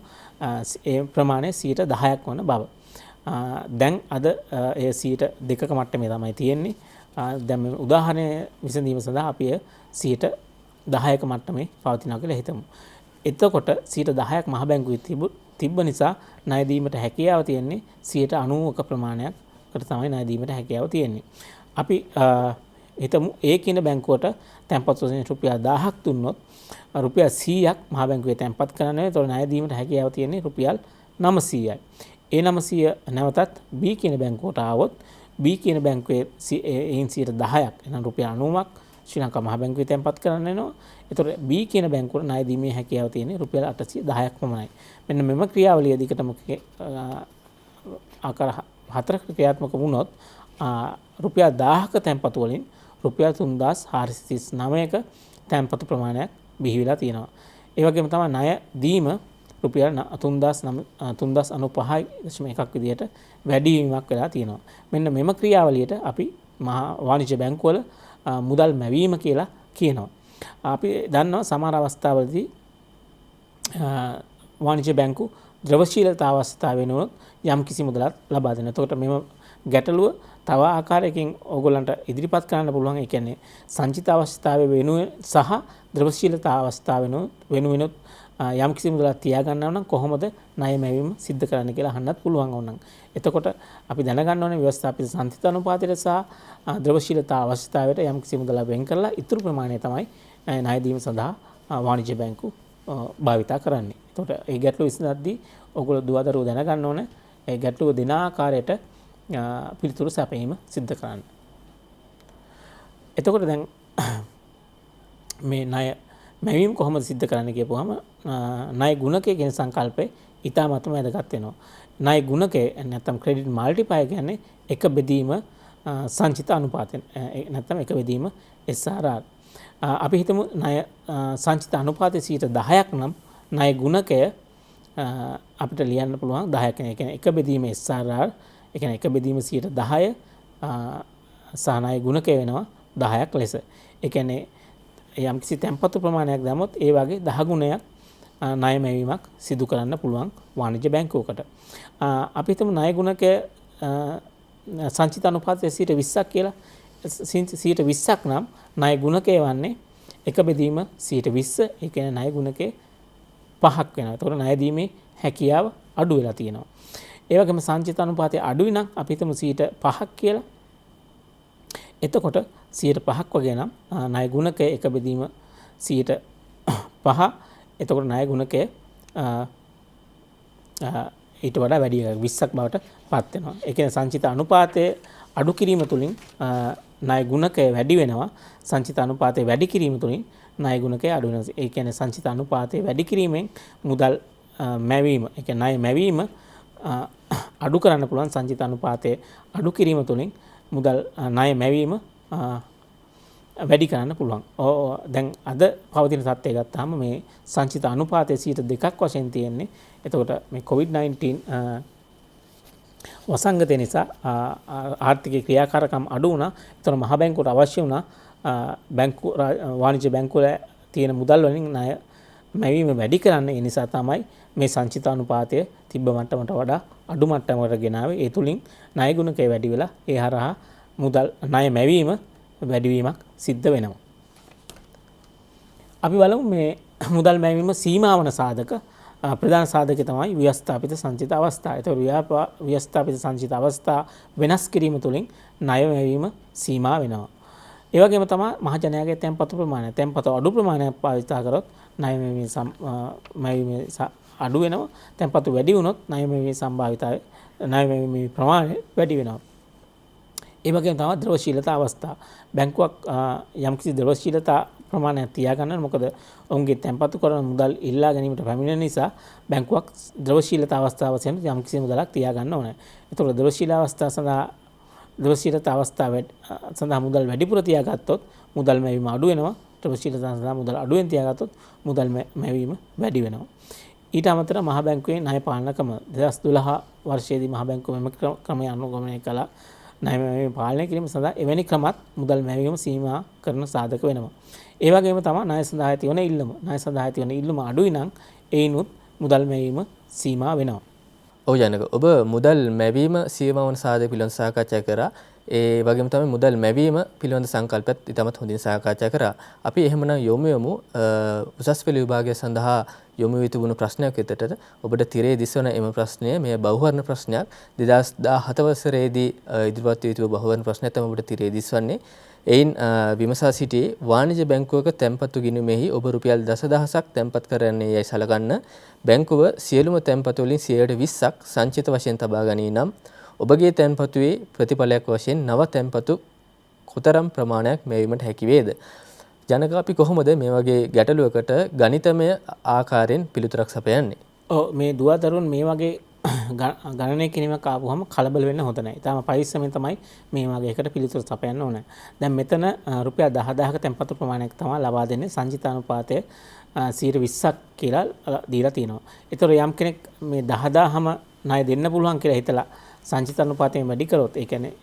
ඒ ප්‍රමාණය 10% වන බව. දැන් අද එය 2% මට්ටමේ තමයි තියෙන්නේ. දැන් මේ උදාහරණය විසඳීම සඳහා අපි 10% මට්ටමේ පවතිනවා කියලා හිතමු. එතකොට 10%ක් මහ බැංකුවේ තිබ්බ නිසා ණය දීමට හැකියාව තියෙන්නේ 90ක ප්‍රමාණයකට තමයි ණය දීමට හැකියාව තියෙන්නේ. අපි හිතමු ඒ කියන බැංකුවට තැන්පත් වශයෙන් රුපියල් 1000ක් දුන්නොත් රුපියල් 100ක් මහ බැංකුවේ තැන්පත් කරන්න වෙනවා. ඒතකොට ණය දීමට හැකියාව තියෙන්නේ රුපියල් 900යි. ඒ 900 නැවතත් B කියන බැංකුවට ආවොත් B කියන බැංකුවේ එයින් 10%ක් එනම් රුපියල් 90ක් ශ්‍රී ලංකා මහ බැංකුවේ තැන්පත් කරන්න වෙනවා. ඒතකොට B කියන බැංකුවට ණය දීමේ හැකියාව තියෙන්නේ රුපියල් 810ක් පමණයි. මෙන්න මෙම ක්‍රියාවලිය දිගටම ආකාර 4කට ක්‍රියාත්මක වුණොත් රුපියල් 1000ක තැන්පතු වලින් රුපියල් 3439ක තැන්පතු ප්‍රමාණයක් බිහි වෙලා තියෙනවා. ඒ වගේම තමයි ණය දීම රුපියල් 3095.1ක් විදිහට වැඩි වීමක් වෙලා තියෙනවා. මෙන්න මෙම ක්‍රියාවලියට අපි මහා වාණිජ්‍ය බැංකුවල මුදල් මැවීම කියලා කියනවා. අපි දන්නවා සමහර අවස්ථාවලදී වාණිජ්‍ය බැංකු ද්‍රවශීලතා අවස්ථාව වෙනුවොත් යම් කිසි මුදලක් ලබා දෙනවා. එතකොට මෙම ගැටලුව තව ආකාරයකින් ඕගොල්ලන්ට ඉදිරිපත් කරන්න පුළුවන්. ඒ කියන්නේ සංචිත අවස්ථාවේ වෙනුවෙන් සහ ද්‍රවශීලතා අවස්ථාව වෙනුවෙන් යම් කිසි මුදලක් තියාගන්නව නම් කොහොමද ණය මැවීම සිද්ධ කරන්න කියලා අහන්නත් පුළුවන් ඕනනම්. එතකොට අපි දැනගන්න ඕනේ ව්‍යවස්ථාපිත සංචිත අනුපාතයට සහ ද්‍රවශීලතා අවස්ථාවට යම් කිසි මුදලක් වෙන් කරලා ඉතුරු ප්‍රමාණය තමයි ණය දීම සඳහා වාණිජ්‍ය බැංකු භාවිතා කරන්නේ. එතකොට ඒ ගැටලුව විසඳද්දී ඔයගොල්ලෝ දුවදරුව දැනගන්න ඕනේ ඒ ගැටලුව දෙන ආකාරයට පිළිතුරු සැපයීම සිද්ධ කරන්න. එතකොට දැන් මේ ණය මැවීම කොහොමද සිද්ධ කරන්න කියපුවාම ණය ගුණකය කියන සංකල්පය ඉතාමත්ම වැදගත් වෙනවා. ණය ගුණකය නැත්නම් ක්‍රෙඩිට් මල්ටිපලයර් කියන්නේ එක බෙදීම සංචිත අනුපාතය නැත්නම් එක බෙදීම SRR. අපි හිතමු ණය සංචිත අනුපාතය 10ක් නම් ණය ගුණකය අපිට ලියන්න පුළුවන් 10ක්. ඒ කියන්නේ එක බෙදීම SRR ඒ කියන්නේ එක බෙදීම 10 සහ ණය ගුණකය වෙනවා 10ක් ලෙස. ඒ කියන්නේ යම් කිසි තැන්පතු ප්‍රමාණයක් දැම්මොත් ඒ වගේ 10 ගුණයක් ණය මැවීමක් සිදු කරන්න පුළුවන් වාණිජ්‍ය බැංකුවකට. අපි හිතමු ණය ගුණකය සංචිත අනුපාතය 20ක් කියලා. 20ක් නම් ණය ගුණකය වන්නේ එක බෙදීම 20. ඒ කියන්නේ ණය ගුණකය 5ක් වෙනවා. ඒතකොට ණය දීමේ හැකියාව අඩු වෙලා තියෙනවා. ඒ වගේම සංචිත අනුපාතය අඩුයි නම් අපි හිතමු 5ක් කියලා. එතකොට 5ක් වගේ නම් ණය ගුණකය එක බෙදීම 5. එතකොට ණය ගුණකය ඊට වඩා වැඩි 20ක් බවට පත් වෙනවා. ඒ කියන්නේ සංචිත අනුපාතය අඩු කිරීම තුළින් ණය ගුණකය වැඩි වෙනවා. සංචිත අනුපාතය වැඩි කිරීම තුළින් ණය ගුණකය අඩු වෙනවා. ඒ කියන්නේ සංචිත අනුපාතය වැඩි කිරීමෙන් මුදල් මැවීම, ඒ කියන්නේ ණය මැවීම අඩු කරන්න පුළුවන්. සංචිත අනුපාතය අඩු කිරීම තුළින් මුදල් ණය මැවීම වැඩි කරන්න පුළුවන්. දැන් අද පවතින තත්ත්වය ගත්තාම මේ සංචිත අනුපාතය 2ක් වශයෙන් තියෙන්නේ. එතකොට මේ COVID-19 වසංගතය නිසා ආර්ථික ක්‍රියාකාරකම් අඩු වුණා. එතකොට මහ බැංකුවට අවශ්‍ය වුණා වාණිජ්‍ය බැංකුවල තියෙන මුදල් වලින් ණය මැවීම වැඩි කරන්න. ඒ නිසා තමයි මේ සංචිත අනුපාතය තිබ්බ මට්ටමට වඩා අඩු මට්ටමකට ගෙනාවේ. ඒ තුලින් ණය ගුණකය වැඩි වෙලා ඒ හරහා මුදල් ණය මැවීම වැඩිවීමක් සිද්ධ වෙනවා. අපි බලමු මේ මුදල් මැවීම සීමාවන සාධක. ප්‍රධාන සාධකය තමයි ව්‍යවස්ථාපිත සංචිත අවස්ථා. ඒතකොට ව්‍යවස්ථාපිත සංචිත අවස්ථා වෙනස් කිරීම තුළින් ණය මැවීම සීමා වෙනවා. ඒ වගේම තමයි මහජනයාගේ තැන්පතු ප්‍රමාණය. තැන්පතු අඩු ප්‍රමාණයක් භාවිතා කරොත් ණය මැවීම අඩු වෙනවා. තැන්පතු වැඩි වුණොත් ණය මැවීම සම්භාවිතය ණය මැවීම ප්‍රමාණය වැඩි වෙනවා. ඒ වගේම තමයි ද්‍රවශීලතා අවස්ථා. බැංකුවක් යම්කිසි ද්‍රවශීලතා ප්‍රමාණයක් තියාගන්න. මොකද ඔවුන්ගේ තැන්පතු කරන මුදල් ඉල්ලා ගැනීමට පැමිණෙන නිසා බැංකුවක් ද්‍රවශීලතා අවස්ථාව වශයෙන් යම්කිසි මුදලක් තියාගන්න ඕනේ. ඒතකොට ද්‍රවශීලතා අවස්ථාව සඳහා මුදල් වැඩිපුර තියාගත්තොත් මුදල් මැවීම අඩු වෙනවා. ද්‍රවශීලතා සඳහා මුදල් අඩුවෙන් තියාගත්තොත් මුදල් මැවීම වැඩි වෙනවා. ඊට අමතරව මහ බැංකුවේ ණය පාලන ක්‍රම 2012 වර්ෂයේදී මහ බැංකුව මෙම ක්‍රමය අනුගමනය කළා. ණය මැවීම පාලනය කිරීම සඳහා එවැනි ක්‍රමත් මුදල් මැවීම සීමා කරන සාධක වෙනවා. ඒ වගේම තමයි ණය සඳහා ඇතිවන ඉල්ලුම. ණය සඳහා ඇතිවන ඉල්ලුම අඩුයි නම් ඒනොත් මුදල් මැවීම සීමා වෙනවා. ඔව් ජනක ඔබ මුදල් මැවීම සීමාවන සාධක පිළිබඳ සාකච්ඡා කරා. ඒ වගේම තමයි මුදල් මැවීම පිළිබඳ සංකල්පත් ඉතාමත් හොඳින් සාකච්ඡා කරා. අපි එහෙමනම් යොමු උසස් පෙළ විභාගය සඳහා යොමු වී තිබුණු ප්‍රශ්නයක් වෙතට ඔබට තිරේ දිස්වන එම ප්‍රශ්නය මේ බහුවර්ණ ප්‍රශ්නයක් 2017 වසරේදී ඉදිරිපත් වී තිබූ බහුවර්ණ ප්‍රශ්නයක් තමයි ඔබට තිරේ දිස්වන්නේ. එයින් විමසා සිටියේ වාණිජ්‍ය බැංකුවක තැන්පතු ගිණුමෙහි ඔබ රුපියල් දසදහසක් තැන්පත් කරන්නේ යයි සලකන්න. බැංකුව සියලුම තැන්පතු වලින් 20%ක් සංචිත වශයෙන් තබා ගනී නම් ඔබගේ තැන්පතුවේ ප්‍රතිඵලයක් වශයෙන් නව තැන්පතු කොතරම් ප්‍රමාණයක් මෙවීමට හැකි වේද? ජනක අපි කොහොමද මේ වගේ ගැටලුවකට ගණිතමය ආකාරයෙන් පිළිතුරක් සපයන්නේ? ඔව් මේ දුවදරුන් මේ වගේ ගණනය කිරීමක් ආවම කලබල වෙන්න හොඳ නැහැ. ඊටම පරිස්සමෙන් තමයි මේ වගේ එකට පිළිතුරු සපයන්න ඕනේ. දැන් මෙතන රුපියල් 10000ක තැන්පතු ප්‍රමාණයක් තමයි ලබා දෙන්නේ සංචිතානුපාතය 20%ක් කියලා දීලා තියෙනවා. ඒතර යම් කෙනෙක් මේ 10000ම ණය දෙන්න පුළුවන් කියලා හිතලා සංචිතානුපාතයෙන් වැඩි කරොත් ඒ කියන්නේ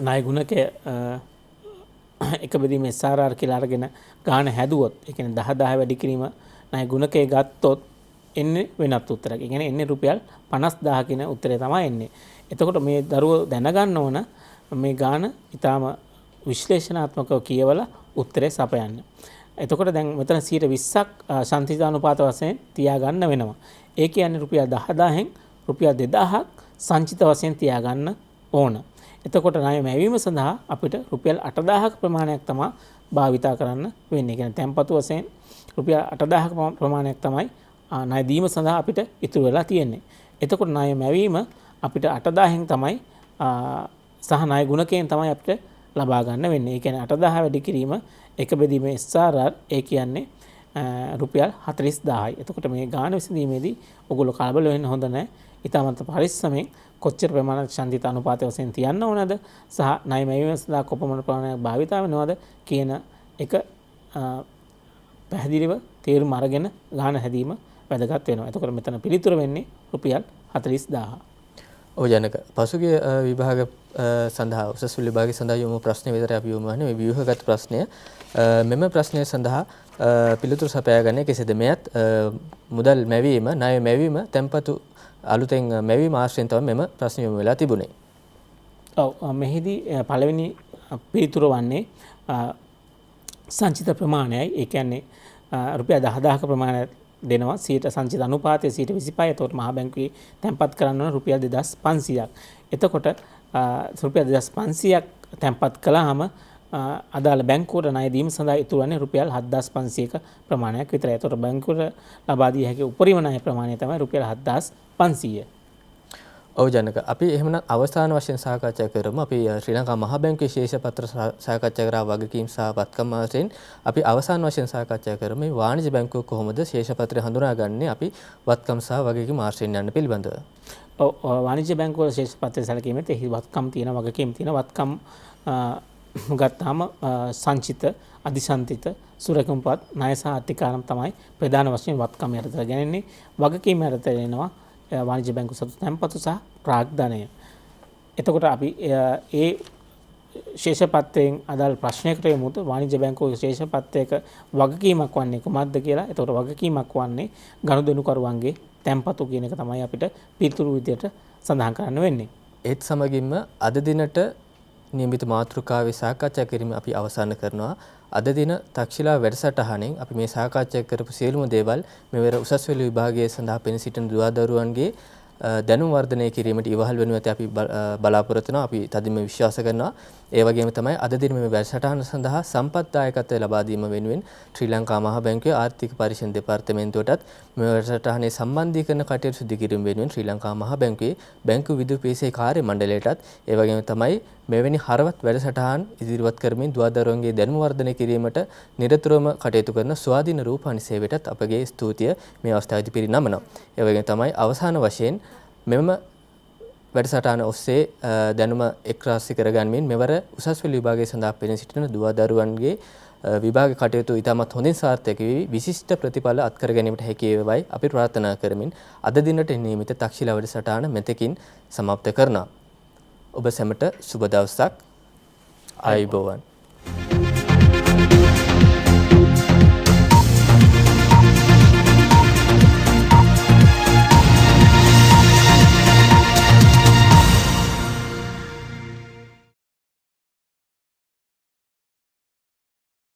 ණය ගුණකය එක බෙදීම SRR කියලා අරගෙන ගාන හැදුවොත් ඒ කියන්නේ 10000 වැඩි කිරීම ණය ගුණකය ගත්තොත් එන්නේ වෙනත් උත්තරයක්. ඒ කියන්නේ එන්නේ රුපියල් 50000 කියන උත්තරේ තමයි එන්නේ. එතකොට මේ දරුවෝ දැනගන්න ඕන මේ ගාන ඊටාම විශ්ලේෂණාත්මකව කියවලා උත්තරේ සපයන්න. එතකොට දැන් මෙතන 20%ක් සංචිතානුපාත වශයෙන් තියාගන්න වෙනවා. ඒ කියන්නේ රුපියල් 10000න් රුපියල් 2000ක් සංචිත වශයෙන් තියාගන්න ඕන. එතකොට ණය මැවීම සඳහා අපිට රුපියල් 8000ක ප්‍රමාණයක් තමයි භාවිතා කරන්න වෙන්නේ. ඒ කියන්නේ තැන්පතු වශයෙන් රුපියල් 8000ක ප්‍රමාණයක් තමයි ණය දීම සඳහා අපිට ඉතුරු වෙලා තියෙන්නේ. එතකොට ණය මැවීම අපිට 8000න් තමයි සහ ණය ගුණකයෙන් තමයි අපිට ලබා ගන්න වෙන්නේ. ඒ කියන්නේ 8000 වැඩි කිරීම එක බෙදීමේ SRR ඒ කියන්නේ රුපියල් 40000යි. එතකොට මේ ගාන විසඳීමේදී ඔයගොල්ලෝ කලබල වෙන්න හොඳ නැහැ. ඊටමත් පරිස්සමෙන් කොච්චර ප්‍රමාණයක් සංචිත අනුපාත වශයෙන් තියන්න ඕනද සහ ණය මැවීම සඳහා කොපමණ ප්‍රමාණයක් භාවිතා වෙනවද කියන එක පැහැදිලිව තේරුම් අරගෙන ගාන හැදීම වැදගත් වෙනවා. එතකොට මෙතන පිළිතුර වෙන්නේ රුපියල් 40000. ඔව් ජනක පසුගිය විභාග සඳහා උසස් පෙළ විභාගය සඳහා යොමු ප්‍රශ්න විතර අපි යොමු වන්නේ මේ ව්‍යුහගත ප්‍රශ්නය. මෙම ප්‍රශ්නය සඳහා පිළිතුරු සපයා ගන්නේ කෙසේද? මෙයත් මුදල් මැවීම, ණය මැවීම, තැන්පතු අලුතෙන් මැවීම ආශ්‍රයෙන් තමයි මෙම ප්‍රශ්න යොමු වෙලා තිබුණේ. ඔව් මෙහිදී පළවෙනි පිළිතුර වන්නේ සංචිත ප්‍රමාණයයි. ඒ කියන්නේ රුපියල් 10000ක ප්‍රමාණයක් දෙනවා 100 සංචිත අනුපාතය 25%. එතකොට මහා බැංකුවේ තැන්පත් කරන්න ඕන රුපියල් 2500ක්. එතකොට රුපියල් 2500ක් තැන්පත් කළාම අදාළ බැංකුවට ණය දීම සඳහා ඉතුරු වන්නේ රුපියල් 7500ක ප්‍රමාණයක් විතරයි. එතකොට බැංකුවට ලබා දිය හැකි උපරිම ණය ප්‍රමාණය තමයි රුපියල් 7500. ඔව් ජනක අපි එහෙමනම් අවසාන වශයෙන් සාකච්ඡා කරමු. අපි ශ්‍රී ලංකා මහා බැංකුවේ ශේෂ පත්‍ර සාකච්ඡා කරා වගකීම් සහ වත්කම් වශයෙන් අපි අවසාන වශයෙන් සාකච්ඡා කරමු මේ වාණිජ්‍ය බැංකුව කොහොමද ශේෂ පත්‍රය හඳුනාගන්නේ අපි වත්කම් සහ වගකීම් ආශ්‍රයෙන් යන්න පිළිබඳව. ඔව් වාණිජ්‍ය බැංකුවල ශේෂ පත්‍රය සැලකීමේදී එහි වත්කම් තියෙන වගකීම් තියෙන වත්කම් ගත්තාම සංචිත අධිසන්තිත සුරකම්පත් ණය සහ අතිකාරම් තමයි ප්‍රධාන වශයෙන් වත්කම් යටතට ගැනෙන්නේ. වගකීම් යටතට එනවා වාණිජ්‍ය බැංකුව සතු තැන්පතු සහ ප්‍රාග්ධනය. එතකොට අපි ඒ ශේෂ පත්‍රයෙන් අදාළ ප්‍රශ්නයකට යමුත් වාණිජ්‍ය බැංකුවේ ශේෂ පත්‍රයක වගකීමක් වන්නේ කුමක්ද කියලා. එතකොට වගකීමක් වන්නේ ගනුදෙනුකරුවන්ගේ තැන්පතු කියන එක තමයි අපිට පිළිතුරු විදියට සඳහන් කරන්න වෙන්නේ. ඒත් සමගින්ම අද දිනට නියමිත මාතෘකාවේ සාකච්ඡා කිරීම අපි අවසන් කරනවා. අද දින තක්ෂිලා වැඩසටහනෙන් අපි මේ සාකච්ඡා කරපු සියලුම දේවල් මෙවර උසස් පෙළ විභාගයේ සඳහා පෙනී සිටින දුවදරුවන්ගේ දැනුම් වර්ධනය කිරීමට ඉවහල් වෙනු ඇති අපි බලාපොරොත්තු වෙනවා. අපි තදින්ම විශ්වාස කරනවා. ඒ වගේම තමයි අද දින මේ වැඩසටහන සඳහා සම්පත්දායකත්වය ලබා දීම වෙනුවෙන් ශ්‍රී ලංකා මහා බැංකුවේ ආර්ථික පරීක්ෂණ දෙපාර්තමේන්තුවටත් මේ වැඩසටහනේ සම්බන්ධීකරණ කටයුතු සිදු කිරීම වෙනුවෙන් ශ්‍රී ලංකා මහා බැංකුවේ බැංකු විදුපීසේ කාර්ය මණ්ඩලයටත් ඒ වගේම තමයි මෙවැනි හරවත් වැඩසටහන් ඉදිරිපත් කරමින් දුවදරුවන්ගේ දැනුම වර්ධනය කිරීමට නිරතුරුවම කටයුතු කරන ස්වාධීන රූපවාහිනී සේවයටත් අපගේ ස්තුතිය මේ අවස්ථාවේදී පිරිනමනවා. ඒ වගේම තමයි අවසාන වශයෙන් මෙම වැඩසටහන ඔස්සේ දැනුම එක්රාශී කරගනිමින් මෙවර උසස් පෙළ විභාගයේ සඳහා පෙනී සිටින දුවදරුවන්ගේ විභාග කටයුතු ඉතාමත් හොඳින් සාර්ථක වී විශිෂ්ට ප්‍රතිඵල අත්කර ගැනීමට හැකි වේවායි අපි ප්‍රාර්ථනා කරමින් අද දිනට නියමිත තක්ෂිලා වැඩසටහන මෙතකින් සමාප්ත කරනවා. ඔබ සැමට සුබ දවසක්. ආයුබෝවන්.